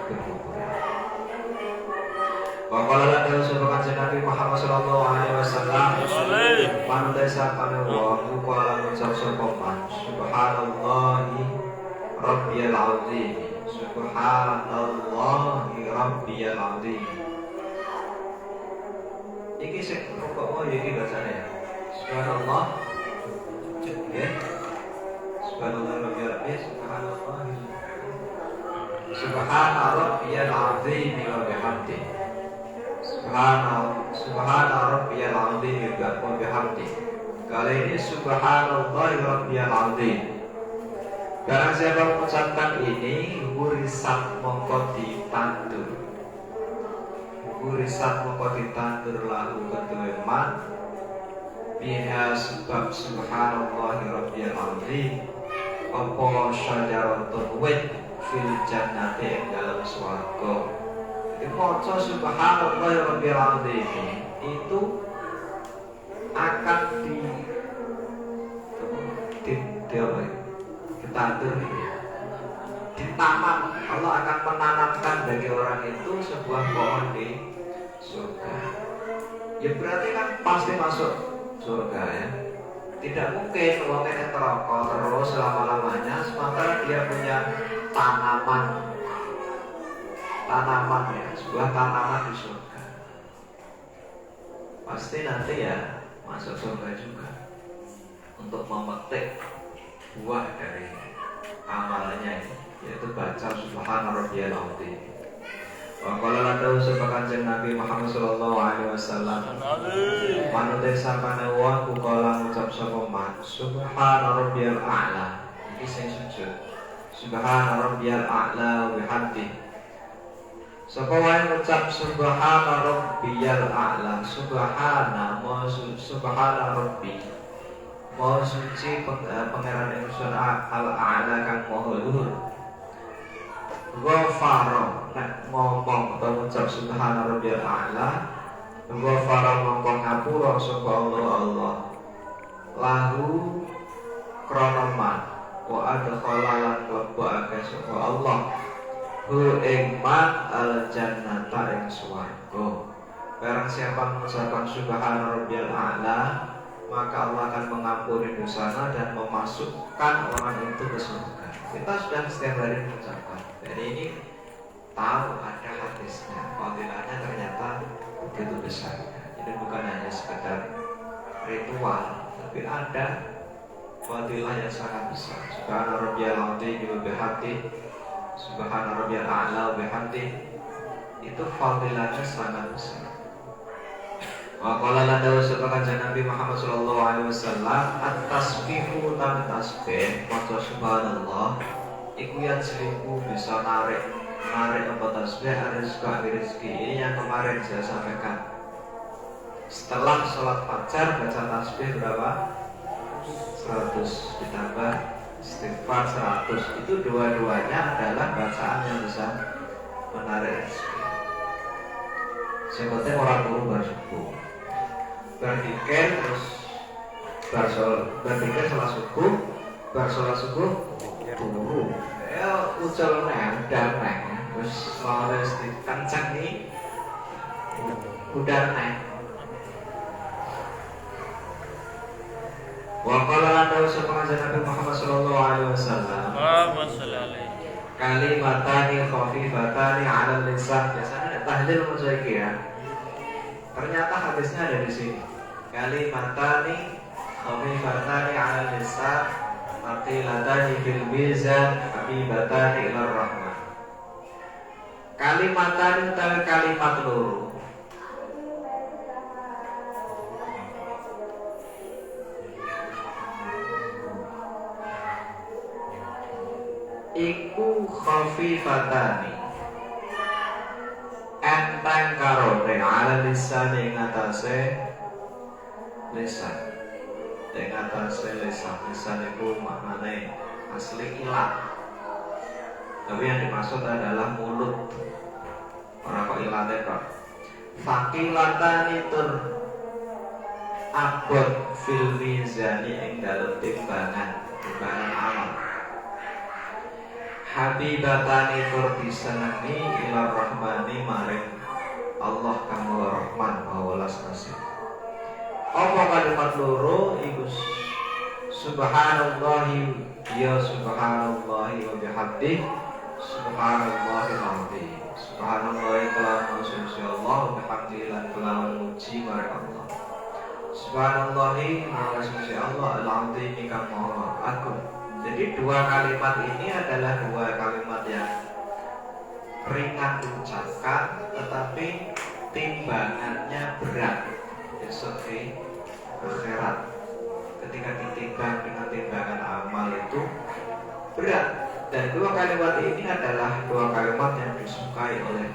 berguguran. Waqala dan sebagaimana Nabi Muhammad sallallahu alaihi wasallam pandai sapane wong kala ngucap sapa man subhanallahi rabbiyal azim subhanallahi rabbiyal azim. Iki sing kok iki bacane ya. Subhanallah. Ya. Subhanallah rabbiyal azim subhanallah. Subhana rabbiyal azim wa bihamdihi. Subhana rabbiyal azim wa bihamdihi. Kali ini subhanallah rabbiyal azim. Barang siapa mengucapkan ini, gurisat mongko ditandur. Gurisat mongko ditandur lalu kedue man biha sebab subhanallah rabbiyal azim apa syajaratun wit fil jannati ing dalam swarga. Jadi maca subhanallah rabbiyal azim itu akan ditandur ditanam. Allah akan menanamkan bagi orang itu sebuah pohon di surga. Ya berarti kan pasti masuk surga ya. Tidak mungkin orang yang neraka terus selama-lamanya sementara dia punya tanaman ya, sebuah tanaman di surga. Pasti nanti ya masuk surga juga untuk memetik buah dari amalnya ini, yaitu baca subhana rabbiyal azim. Wa qala lahu sapa kanjeng Nabi Muhammad sallallahu alaihi wasallam. Manut sapane wong ku kala ngucap sapa man, subhana rabbiyal a'la. Iki sing sujud. Subhana rabbiyal a'la wa bihamdi. Sapa wae ngucap subhana rabbiyal a'la. Subhana rabbi. Mau suci pangeran ingsun al-a'la kang maha luhur. Ghafara nek ngomong atau ngucap subhana rabbiyal a'la, ghafara mongko ngapura sapa Allah lahu krana man wa adkhala lan mlebokake sapa Allah hu ing man al jannata ing swarga. Barang siapa mengucapkan subhana rabbiyal a'la, maka Allah akan mengampuni dosanya dan memasukkan orang itu ke surga. Kita sudah setiap hari mengucapkan. Jadi ini tahu ada hadisnya, fadilahnya ternyata begitu besar. Jadi bukan hanya sekedar ritual, tapi ada fadilah yang sangat besar. Subhana rabbiyal azim wa bihamdi, subhana rabbiyal a'la wa bihamdi, itu fadilahnya sangat besar. Wa qala lana wasaqan Nabi Muhammad sallallahu alaihi wasallam, at-tasbihu tan tasbih maca subhanallah iku yang seribu bisa narik apa tasbih rezeki. Ini yang kemarin saya sampaikan. Setelah sholat fajar baca tasbih berapa? 100 ditambah istighfar 100. Itu dua-duanya adalah bacaan yang bisa menarik rezeki. Sebetulnya orang turu bersubuh, berzikir terus berzikir sholat subuh, bersolat subuh turu. Ya ucul neng dan neng terus harus dikencang nih udar neng. Wa qala lana sapa Nabi Muhammad sallallahu alaihi wasallam. Kalimatani khafifatani 'ala lisan. Biasanya tahlil maca iki ya. Ternyata hadisnya ada di sini. Kalimatani khafifatani 'ala lisan, maqilatani fil mizan, habibatani ila rahman. Kalimatani utawi kalimat loro. Iku khafifatani enteng karone ala lisan ing atase lisan. Ing atase lisan iku maknane asli ilat. Tapi yang dimaksud adalah mulut. Ora kok ilate kok. Faqilatani tur abot fil mizani ing dalem timbangan amal. Habibatani tur disenengi ila rahmani maring Allah kang Maha Rahman Maha Welas Asih. Apa kalimat loro iku subhanallahi ya subhanallahi wa bihamdi subhanallahi alazim. Subhanallahi kelawan suci Allah wa bihamdi lan kelawan muji marang Allah. Subhanallahi maha suci Allah al-azim kang maha agung. Jadi dua kalimat ini adalah dua kalimat yang ringan diucapkan, tetapi timbangannya berat besok di akhirat. Ketika ditimbang dengan timbangan amal itu berat. Dan dua kalimat ini adalah dua kalimat yang disukai oleh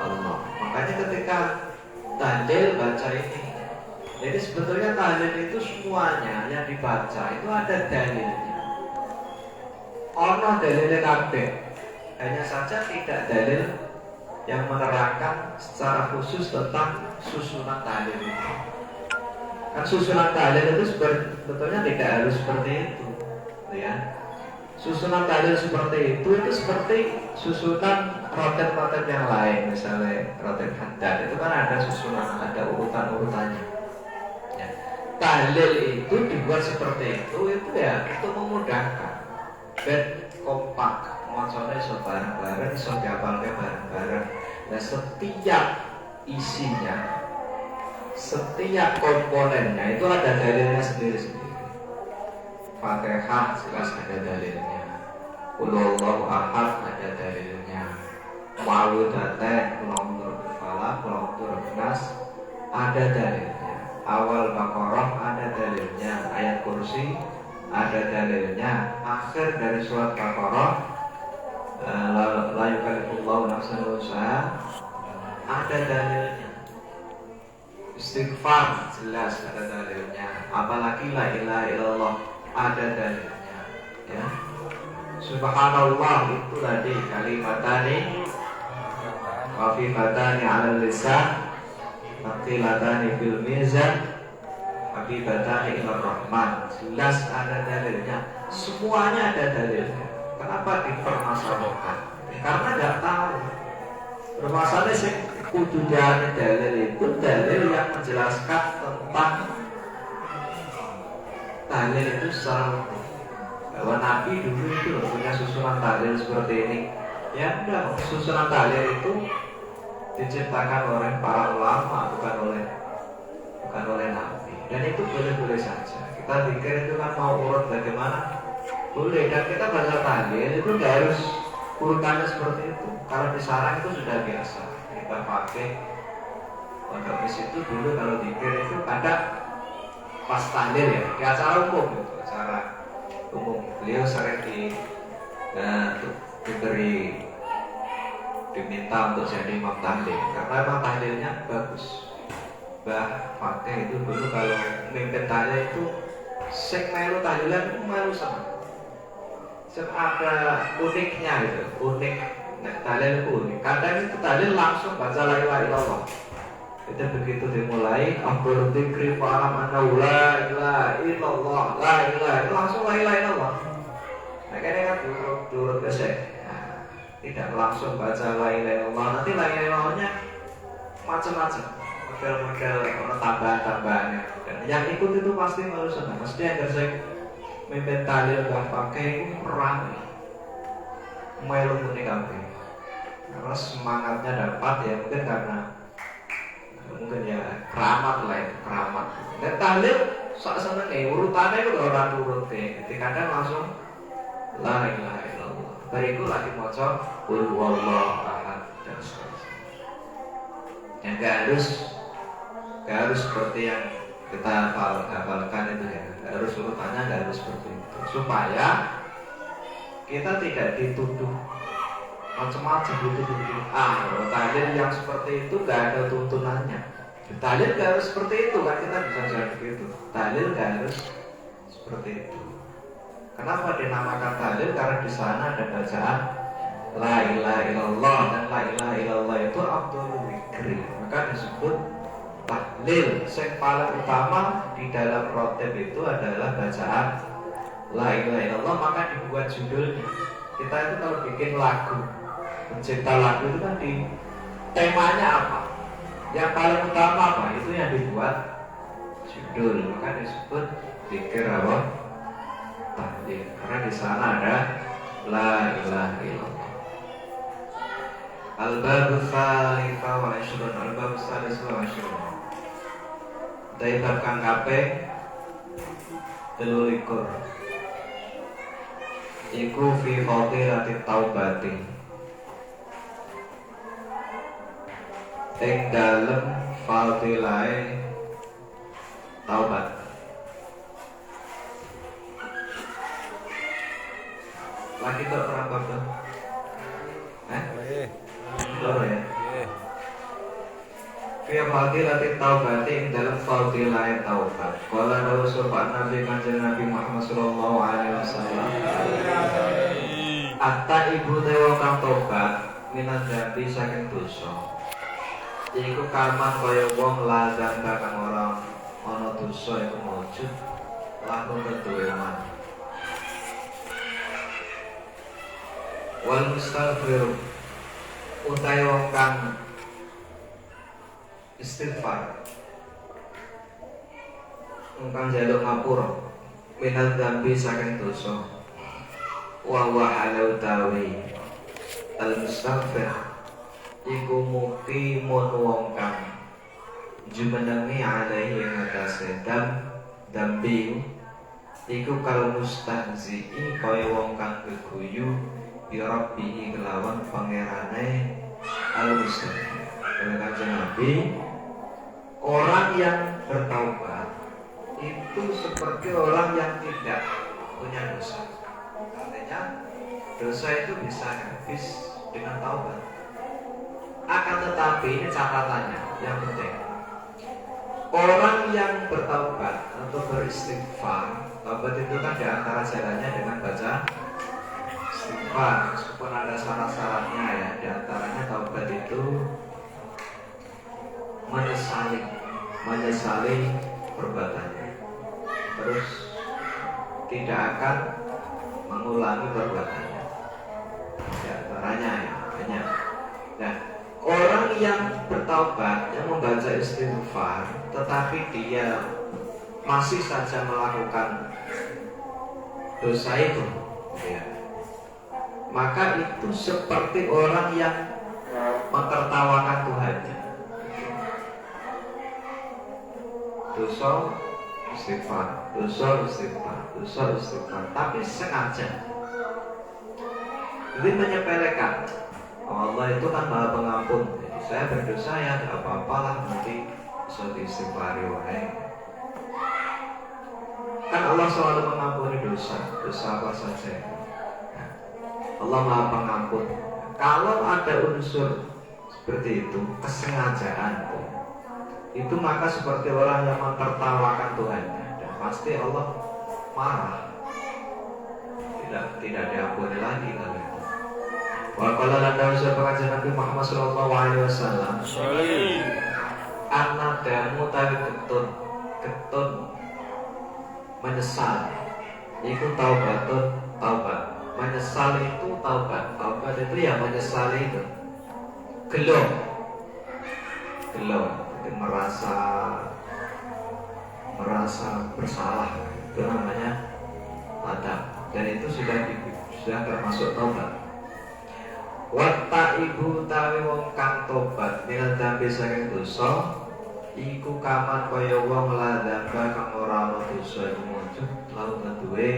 Allah. Makanya ketika tahlil baca ini. Jadi sebetulnya tahlil itu semuanya yang dibaca itu ada dalilnya. Ono dalilnya kabeh. Hanya saja tidak dalil yang menerangkan secara khusus tentang susunan tahlil itu. Kan susunan tahlil itu sebetulnya tidak harus seperti itu, ya. Susunan tahlil seperti itu seperti susunan rotet-rotet yang lain, misalnya rotet haddad itu kan ada susunan, ada urutan-urutannya. Tahlil itu dibuat seperti itu ya untuk memudahkan dan kompak, macamnya iso bareng-bareng, iso diapalke bareng-bareng. Nah setiap isinya, setiap komponennya itu ada dalilnya sendiri-sendiri. Fatihah jelas ada dalilnya, Qul huwallahu ahad ada dalilnya, Muawwidhatain, qul a'udzu birabbil falaq, qul a'udzu birabbin nas, ada dalilnya. Awal Baqarah ada dalilnya, ayat kursi ada dalilnya, akhir dari surat Baqarah la yukallifullahu nafsan illa wus'aha ada dalilnya. Istighfar jelas ada dalilnya, apalagi la ilaha illallah ada dalilnya, ya. Subhanallah itu tadi kalimatani khafifatani 'alal lisan thaqilatani fil mizan habibatani ilar rahman. Jelas ada dalilnya, semuanya ada dalilnya. Kenapa dipermasalahkan? Karena nggak tahu. Permasalahan sih kudu dalil itu dalil yang menjelaskan tentang dalil itu secara utuh. Bahwa Nabi dulu itu punya susunan dalil seperti ini. Ya enggak, susunan dalil itu diciptakan oleh para ulama, bukan oleh Nabi. Dan itu boleh-boleh saja. Kita pikir itu kan mau urut bagaimana? Boleh, dan kita baca dalil itu nggak harus urutannya seperti itu. Kalau di sarang itu sudah biasa. Kita pakai pondok mis itu dulu kalau dikir itu kadang pas tahlil ya, di acara umum gitu, acara umum. Beliau sering diminta untuk jadi imam tahlil karena emang tahlilnya bagus. Mbah pakai itu dulu kalau mimpin tahlil itu sing melu tahlilan itu melu sama. Ada uniknya itu, unik. Nah, tahlil unik. Kadang itu tahlil langsung baca la ilaha illallah. Itu begitu dimulai, Abdul Dzikri fa'alam annahu la ilaha illallah, la ilaha illallah, langsung la ilaha illallah. Nah, kayaknya kan durut gesek. Nah, tidak langsung baca la ilaha illallah. Nanti la ilaha illallahnya macam-macam. Model-model tambahan-tambahannya. Dan yang ikut itu pasti malu senang. Mesti yang gesek mimpin tahlil Mbah pakai itu perang. Melu muni kabeh. Karena semangatnya dapat ya mungkin ya keramat lah itu, keramat. Dan tahlil sak senenge urutannya itu ora urut jadi kadang langsung la ilaha illallah. Bariku lagi maca qul huwallahu ahad dan seterusnya. Yang gak harus seperti yang kita hafalkan itu ya. Gak harus urutannya, gak harus seperti itu. Supaya kita tidak dituduh macam-macam dituduh. Tahlil yang seperti itu gak ada tuntunannya. Tahlil gak harus seperti itu kan, kita bisa jadi begitu. Tahlil gak harus seperti itu. Kenapa dinamakan tahlil? Karena di sana ada bacaan la ilaha illallah, dan la ilaha illallah itu afdhalul dzikri. Maka disebut tahlil. Yang paling utama di dalam rotib itu adalah bacaan la ilaha illallah. Maka dibuat judulnya. Kita itu kalau bikin lagu, pencipta lagu itu kan di temanya apa? Yang paling utama apa? Itu yang dibuat judul. Maka disebut dzikir apa? Tahlil. Karena di sana ada la ilaha illallah. Al-babu tsalitsa wa 'ishrun, al-babu tsalitsa wa 'ishrun. Dari bab kang kaping 23. Iku fi fadilati taubati. Ing dalem fadilahe taubat. Lagi tak berapa tuh? Betul ya. Fi fadilati taubati ing dalem fadilahe taubat. Qala Rasulullah Nabi Kanjeng Nabi Muhammad sallallahu alaihi wasallam. Atta ibu dewa kang tobat minat dambi saking dosa. Iku kaman kaya wong lazam kang ora ana dosa iku mujud laku keduwe man. Wal mustaghfir utai wong kang istighfar kang njaluk ngapura minat dambi saking dosa. Wa halau tawi al mustaghfir iku muqimun wong kang jumenengi alaihi ing atase dambi iku kal mustahzi'i kaya wong kang geguyu bi rabbihi kelawan pangerane al-muslim. Oleh kanjeng Nabi, orang yang bertaubat itu seperti orang yang tidak punya dosa. Artinya dosa itu bisa habis dengan taubat. Akan tetapi ini catatannya yang penting. Orang yang bertaubat atau beristighfar, taubat itu kan diantara jalannya dengan baca istighfar, meskipun ada syarat-syaratnya ya. Diantaranya taubat itu menyesali perbuatannya, terus tidak akan mengulangi perbuatannya. Diantaranya ya banyak. Nah, orang yang bertaubat, yang membaca istighfar, tetapi dia masih saja melakukan dosa itu, ya, maka itu seperti orang yang mentertawakan Tuhannya. Dosa istighfar, dosa istighfar, dosa istighfar, tapi sengaja. Jadi menyepelekan. Allah itu kan Maha Pengampun. Jadi saya berdosa ya tidak apa-apalah, nanti bisa diistighfari wae. Kan Allah selalu mengampuni dosa apa saja. Nah, Allah Maha Pengampun. Kalau ada unsur seperti itu, kesengajaan itu maka seperti orang yang mentertawakan Tuhannya, dan pasti Allah marah. Tidak diampuni lagi kalau itu. Wa qala lana usaha Nabi Muhammad sallallahu alaihi wasallam. Anak damu tawi ketun menyesal. Iku taubat. Menyesal itu taubat. Taubat itu ya menyesal itu. Gelo. Jadi merasa bersalah. Itu namanya taubat. Dan itu sudah termasuk taubat. Wata ibu tawi wong kang tobat minal dambi saking dosa iku kaman kaya wong ladamba kang ora ana dosa iku mujud lalu duwe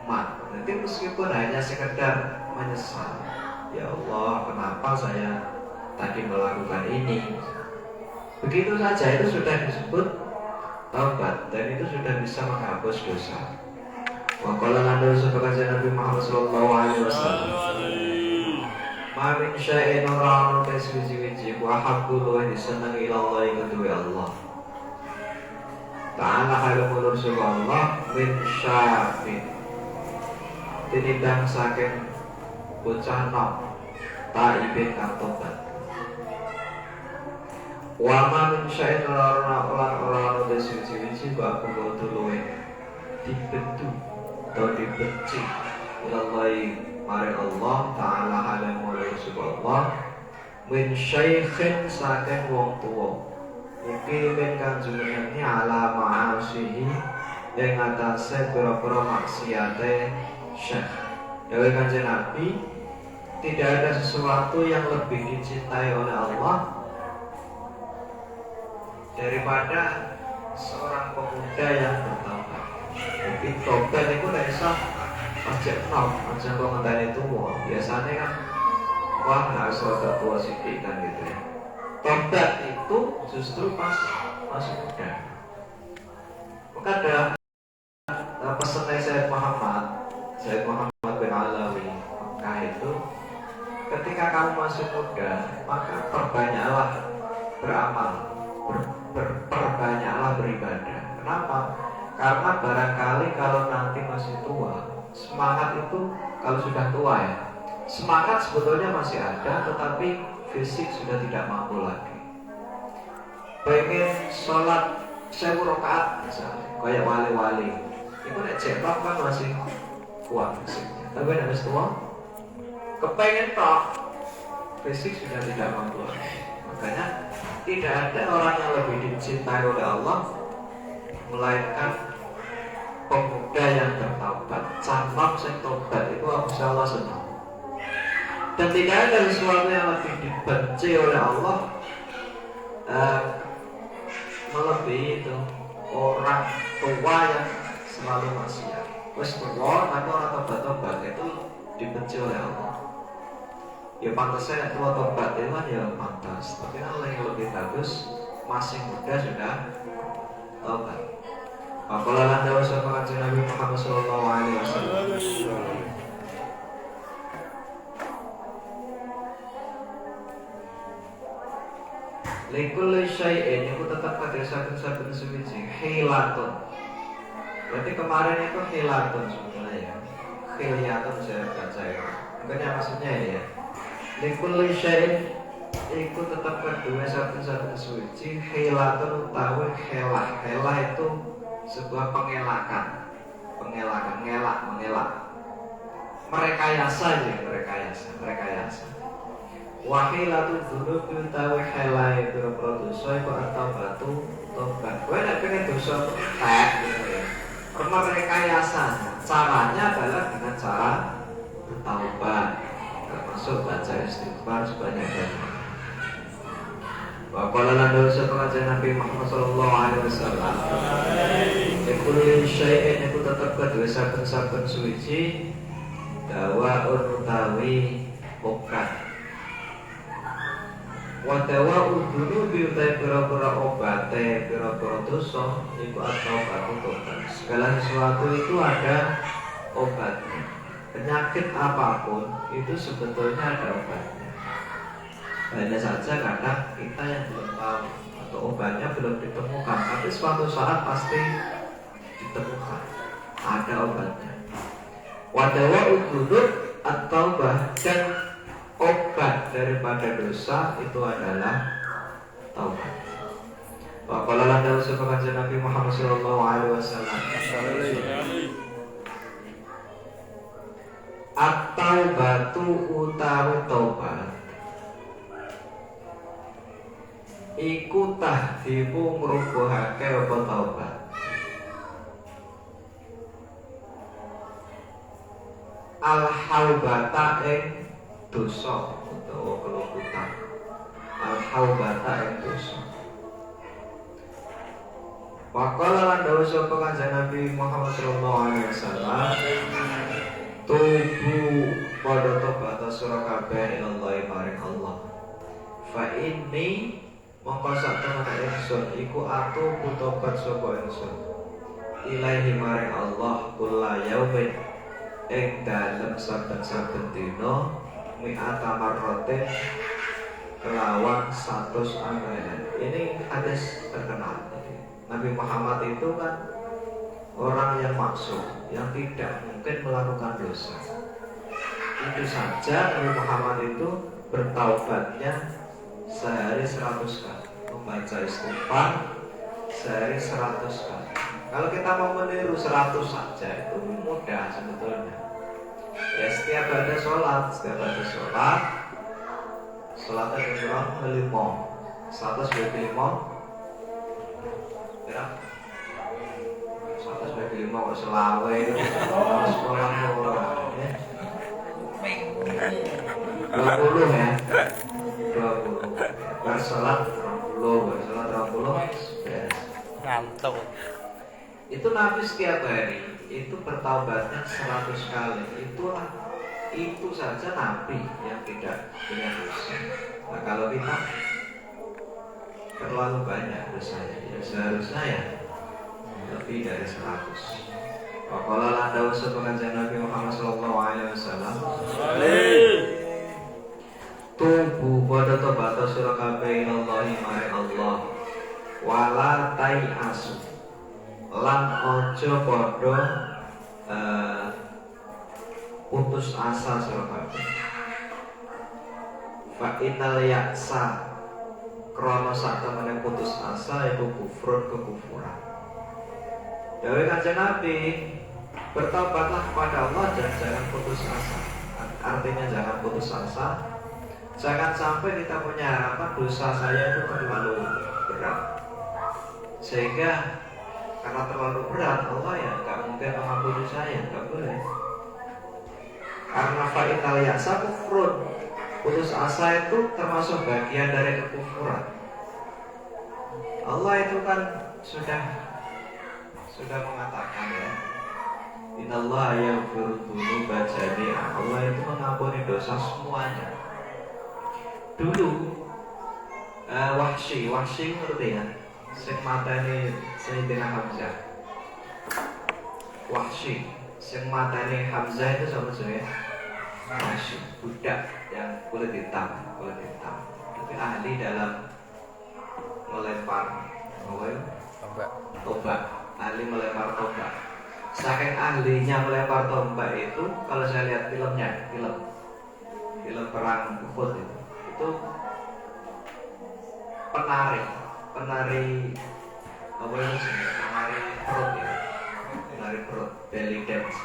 mat. Nanti meskipun hanya sekedar menyesal, ya Allah kenapa saya tadi melakukan ini, begitu saja itu sudah disebut taubat dan itu sudah bisa menghapus dosa. Wa qala lana sebagai Nabi Muhammad sallallahu alaihi wasallam. Mamin syai'in orang tes wiji-wiji wa habbu luwih disenengi Allah iku duwe Allah. Ta'ala halumur Allah min syafin. Tinidang saking bocah nom taibin kang tobat. Wa mamin syai'in orang tes wiji-wiji wa habbu luwih dibendu atau dibenci ilallahi mari Allah Ta'ala halam mulai subhanallah min syaikhin saking wong tuwa iki min kanjungannya ala ma'asihi yang atasnya pura-pura maksiate syekh. Dari kanjeng Nabi, tidak ada sesuatu yang lebih dicintai oleh Allah daripada seorang pemuda yang bertaubat. Jadi tobat itu tidak bisa pajak nom, macam kau ngenteni tua. Biasanya kan wah harus rada tua sedikit kan gitu ya. Tobat itu justru pas masih muda. Maka ada pesannya Sayyid Muhammad bin Alawi Mekah itu, ketika kamu masih muda maka perbanyaklah beramal, perbanyaklah beribadah. Kenapa? Karena barangkali kalau nanti masih tua, semangat itu kalau sudah tua ya, semangat sebetulnya masih ada, tetapi fisik sudah tidak mampu lagi. Pengen sholat 1000 rakaat misalnya, kayak wali-wali, itu nek cepat kan masih kuat fisiknya. Tapi nek wis tua, kepengen tok, fisik sudah tidak mampu lagi. Makanya tidak ada orang yang lebih dicintai oleh Allah melainkan pemuda yang bertaubat. Canom sing tobat itu Allah senang. Dan tidak ada sesuatu yang lebih dibenci oleh Allah melebihi itu orang tua yang selalu maksiat. Wes tua tapi orang tobat-tobat itu dibenci oleh Allah. Ya pantasnya tua tobat itu kan ya pantas. Tapi kan yang lebih bagus masih muda sudah tobat. Apabila anda usaha pengajian Nabi Muhammad SAW, likul syai'in itu tetap pada saben-saben suwiji hilatun. Berarti kemarin itu hilatun sebetulnya ya. Hilatun saya baca ya. Mungkin yang maksudnya ya. Likul syai'in iku tetap kedua saben-saben suci hilatun utawi helah. Helah itu sebuah pengelakan. Pengelakan, mengelak. Merekayasa ya, merekayasa. Wahilatun dzunub utawi helah itu dosa iku atau batu tobat. Kowe nek pengen dosa tek gitu ya. Merekayasanya. Caranya adalah dengan cara bertaubat. Termasuk baca istighfar sebanyak-banyaknya. Wa qala lana pengajian Nabi Muhammad sallallahu alaihi wasallam. Kulli syai'in iku tetep kedue saben-saben suci dawa utawi obat. Wa dawa udunu biutai pira-pira obate pira-pira dosa iku atau batu tobat. Segala sesuatu itu ada obatnya. Penyakit apapun itu sebetulnya ada obatnya. Hanya saja kadang kita yang belum tahu atau obatnya belum ditemukan, tapi suatu saat pasti ditemukan. Ada obatnya. Wadawa udhunub atau bahkan obat daripada dosa itu adalah taubat. Wa qala lana pengajian Nabi Muhammad sallallahu alaihi wasallam. At-taubatu utawi taubat iku tahdimu ngrubuhake apa taubat. Al-haubata ing dosa utawa keluputan. Al-haubata ing dosa. Waqala lan dawuh sapa kanjeng Nabi Muhammad sallallahu alaihi wasallam, tubu pada tobat sira kabeh ilallahi maring Allah. Fa inni mongko sak temene ingsun iku atubu tobat sapa ingsun ilahi maring Allah kula yaumin ing dalem saben-saben dina mi'ata marratin kelawan 100 amalan. Ini hadis terkenal. Nabi Muhammad itu kan orang yang maksum, yang tidak mungkin melakukan dosa. Itu saja Nabi Muhammad itu bertaubatnya sehari 100 kali, membaca istighfar sehari 100 kali. Kalau kita mau meniru 100 saja itu mudah sebetulnya. Ya setiap ada sholatnya kurang 5, 125. Ya, 125 kok selawe itu sekolah orang ya. 20 ya, 20 bersolat 30 ngantuk. Itu Nabi setiap hari itu bertaubatnya 100 kali. Itu saja Nabi yang tidak punya dosa. Nah kalau kita terlalu banyak dosanya, ya seharusnya ya lebih dari 100. Waqala lan dawuh sapa kanjeng Nabi Muhammad sallallahu alaihi wasallam, tubu pada tobat sira kabeh ilallahi maring Allah wala asu lan ojo padha putus asa sira kabeh. Fa innal ya'sa krana sak temene putus asa iku kufrun kekufuran. Dawuh kanjeng Nabi, bertobatlah kepada Allah dan jangan putus asa. Artinya jangan putus asa. Jangan sampai kita punya harapan dosa saya itu terlalu berat, sehingga karena terlalu berat Allah ya nggak mungkin mengampuni saya, nggak boleh. Karena fa'ital ya'sa kufrun, putus asa itu termasuk bagian dari kekufuran. Allah itu kan sudah mengatakan ya, innallaha yaghfiru dzunuba jami'a. Allah itu mengampuni dosa semuanya. dulu Wahsy ngerti ya, sing mateni Sayyidina Hamzah. Wahsy sing mateni Hamzah itu sama saya Wahsy, budak yang kulit hitam. Tapi ahli dalam melempar tombak, ahli melempar tombak. Saking ahlinya melempar tombak itu, kalau saya lihat filmnya, film perang Uhud itu penari apa itu sih? Penari perut, belly dance.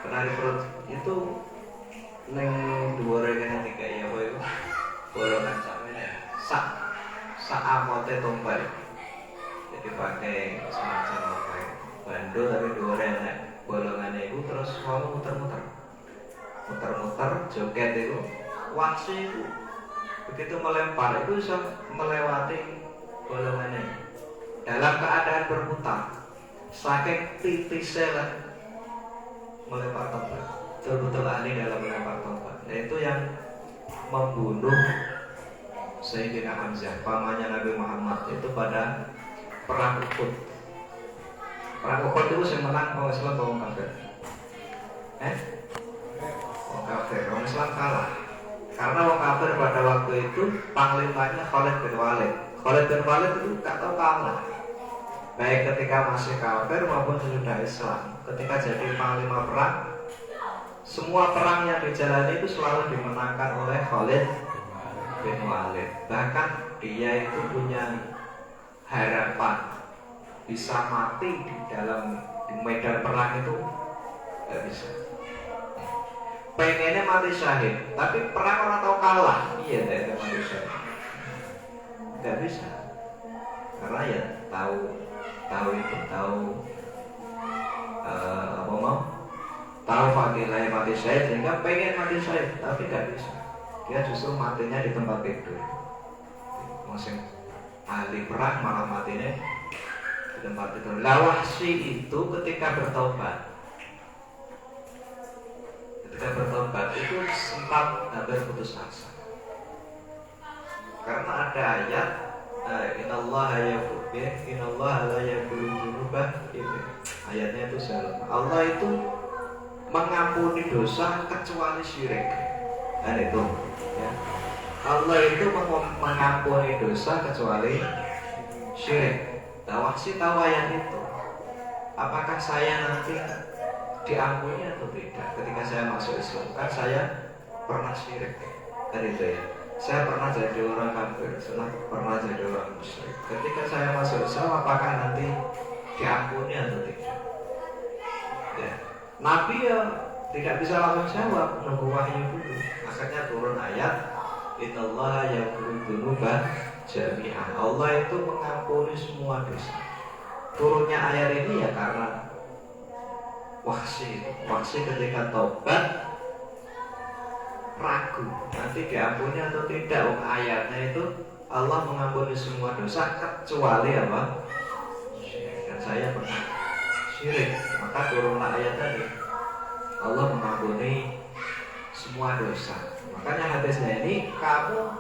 Penari perut itu neng dhuwure kene dikai apa itu? Bolongan sak amote tombak. Jadi pakai semacam apa ya? Bando tapi dhuwure enek bolongane itu, terus kamu muter-muter joget itu. Wahsy itu begitu melempar itu bisa melewati bolongannya dalam keadaan berputar, saking titisnya melempar tombak, betul-betul ahli dalam melempar tombak. Nah itu yang membunuh Sayyidina Hamzah, pamannya Nabi Muhammad itu pada perang Uhud. Perang Uhud itu yang menang orang Islam atau orang kafir? Orang kafir, orang Islam kalah. Karena orang kafir pada waktu itu panglimanya Khalid bin Walid. Khalid bin Walid itu gak tahu kalah, baik ketika masih kafir maupun sesudah Islam. Ketika jadi panglima perang, semua perang yang dijalani itu selalu dimenangkan oleh Khalid bin Walid. Bahkan dia itu punya harapan bisa mati di medan perang itu, gak bisa. Pengennya mati syahid, tapi perang orang tahu kalah, iya tidak mati syahid, nggak bisa, karena ya tahu fadilah mati syahid, sehingga pengen mati syahid, tapi nggak bisa. Dia justru matinya di tempat tidur. Masing ahli perang malah matinya di tempat tidur. Wahsy itu ketika bertobat itu sempat hampir putus asa, karena ada ayat innallaha la yaghfiru dzunuba, ayatnya itu Allah itu mengampuni dosa kecuali syirik. Kan itu ya. Allah itu mengampuni dosa kecuali syirik. Wahsy tahu ayat itu. Apakah saya nanti diampuni atau tidak ketika saya masuk Islam? Kan saya pernah syirik, kan itu ya. Saya pernah jadi orang kafir, saya pernah jadi orang musyrik. Ketika saya masuk Islam, apakah nanti diampuni atau tidak? Ya. Nabi ya tidak bisa langsung jawab, nunggu wahyu dulu. Akhirnya turun ayat innallaha yaghfiru dzunuba jami'an. Allah itu mengampuni semua dosa. Turunnya ayat ini ya karena Wahsy ketika tobat ragu nanti diampuni atau tidak. Ayatnya itu Allah mengampuni semua dosa kecuali apa? Dan saya pernah syirik, maka turunlah ayat tadi Allah mengampuni semua dosa. Makanya hadisnya ini, kamu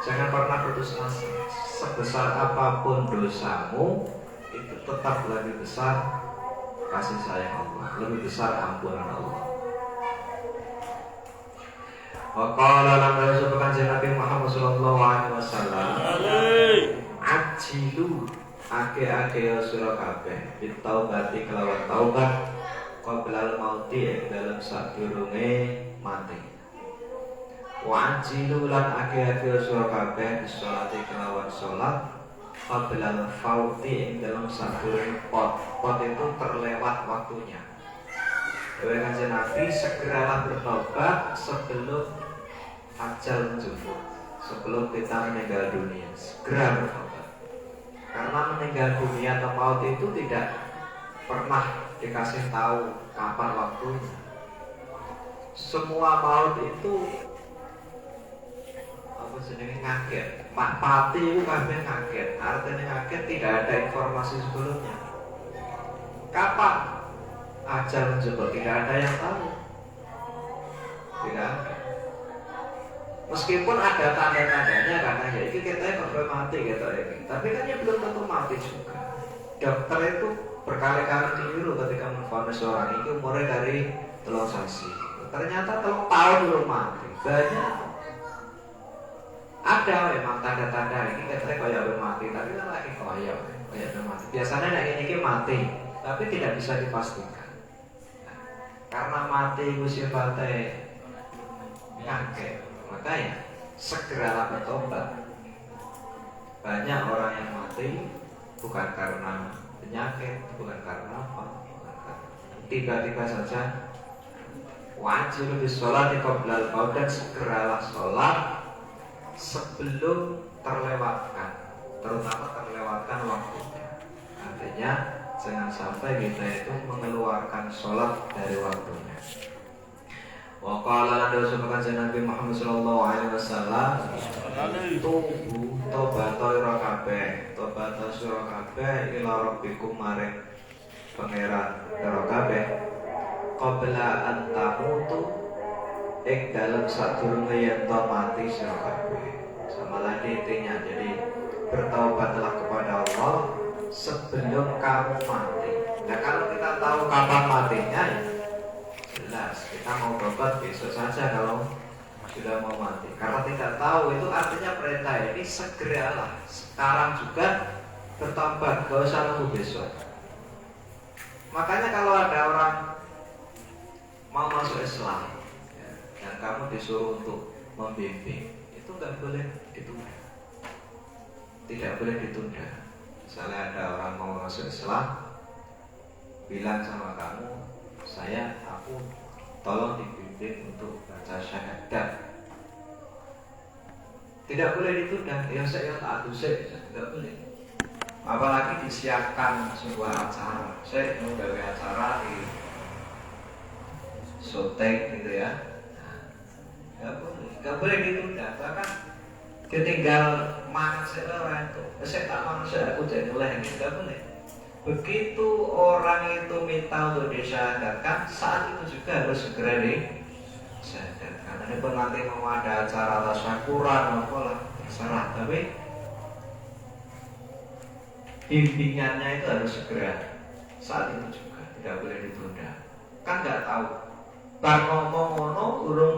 jangan pernah putus asa. Sebesar apapun dosamu, itu tetap lebih besar kasih sayang Allah, lebih besar ampunan Allah. Wa qala lam yusabkan Nabi Muhammad sallallahu alaihi wasallam, ajilu ake sira kabeh bitaubati kelawan taubat qabla mauti dalam sadurunge mati. Wa ajilu lan ake sira kabeh bisolati kelawan salat qabla fauti dalam sadurunge pot itu terlewat waktunya. Dewa Kanjeng Nabi, segeralah bertobat sebelum ajal menjemput, sebelum kita meninggal dunia. Segera bertobat, karena meninggal dunia atau maut itu tidak pernah dikasih tahu kapan waktunya. Semua maut itu apa jenenge ngaget. Pati itu kabeh ngaget. Artinya ngaget, tidak ada informasi sebelumnya. Kapan ajal menjemput, tidak ada yang tahu. Tidak ada. Meskipun ada tanda-tandanya karena ya ini kita kok mati gitu ya. Tapi kan ya belum tentu mati juga. Dokter itu berkali-kali keliru ketika memvonis orang itu umurnya dari 3 sasi. Ternyata 3 tahun belum mati. Banyak. Ada memang tanda-tanda ini katanya kayak belum mati, tapi kan lagi kayak belum mati. Biasanya ini mati, tapi tidak bisa dipastikan. Nah, karena mati sifatnya ngangke, makanya segeralah bertobat. Banyak orang yang mati bukan karena penyakit, bukan karena apa, bukan karena tiba-tiba saja wajib sholat di qoblal maut, dan segeralah sholat sebelum terlewatkan, terutama terlewatkan waktunya. Artinya jangan sampai kita itu mengeluarkan sholat dari waktunya. Wa qala la dawsukan Nabi Muhammad sallallahu alaihi wasallam, tubu tobato ira kabeh, tobato sira kabeh ila rabbikum maring pangeran ira kabeh qabla an tamutu ing dalam sadurunge yen to mati sira kabeh. Sama lagi intinya, jadi bertaubatlah kepada Allah sebelum kamu mati. Nah kalau kita tahu kapan matinya, ya jelas kita mau tobat besok saja kalau sudah mau mati. Karena tidak tahu, itu artinya perintah ini segeralah sekarang juga bertobat, gak usah nunggu besok. Makanya kalau ada orang mau masuk Islam ya, dan kamu disuruh untuk membimbing, itu nggak boleh ditunda, tidak boleh ditunda. Misalnya ada orang mau masuk Islam, bilang sama kamu, aku tolong dibimbing untuk baca syahadat, tidak boleh ditunda. Ya saya tak adusik, tidak boleh. Apalagi disiapkan sebuah acara, saya mau gawe acara di syuting gitu ya, nggak boleh ditunda. Bahkan ketinggal mangan seorang itu, saya tak mangan aku jadi mulai ini nggak boleh. Begitu orang itu minta untuk disyahadatkan, saat itu juga harus segera disyahadatkan. Ini pun nanti mau ada acara tasyakuran apalah terserah, tapi bimbingannya itu harus segera saat itu juga, tidak boleh ditunda. Kan nggak tahu, bar ngomong urung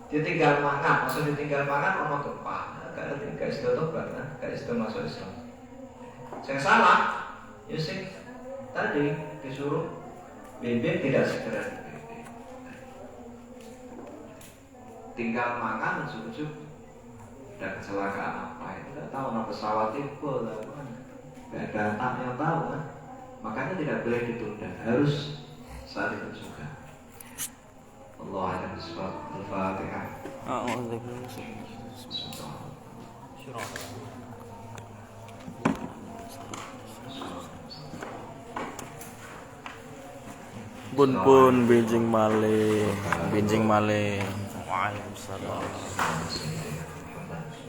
ditinggal mangan, maksud ditinggal mangan ono gempa, gak istilah tobat, gak istilah masuk Islam. Yang salah, Yusuf tadi disuruh bimbing tidak segera dibimbing. Tinggal makan ujuk-ujuk ada kecelakaan apa itu nggak tahu, nah pesawat itu nggak ada anak yang tahu kan. Makanya tidak boleh ditunda, harus saat itu juga. Allah akan sebab Al-Fatihah. Pun benjing malih. Waalaikumsalam.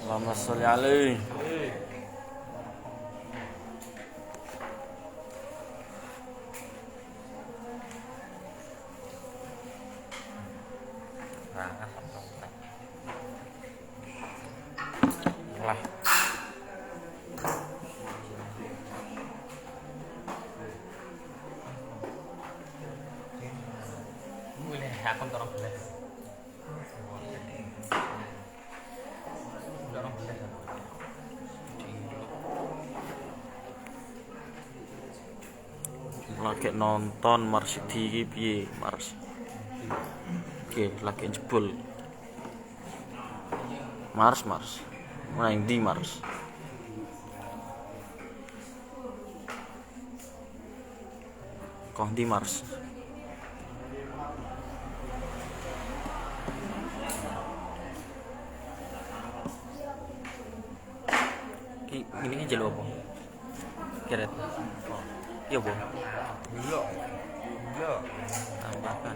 Allahumma sholli alaihi. Lah. Aku orang belas. Lagi nonton Mars iki piye Mars. Oke, lagi jebul. Mars. Mana di Mars? Kok di Mars? Ini jalur apa? Keret. Iya, Bu. Belum. Tambahkan.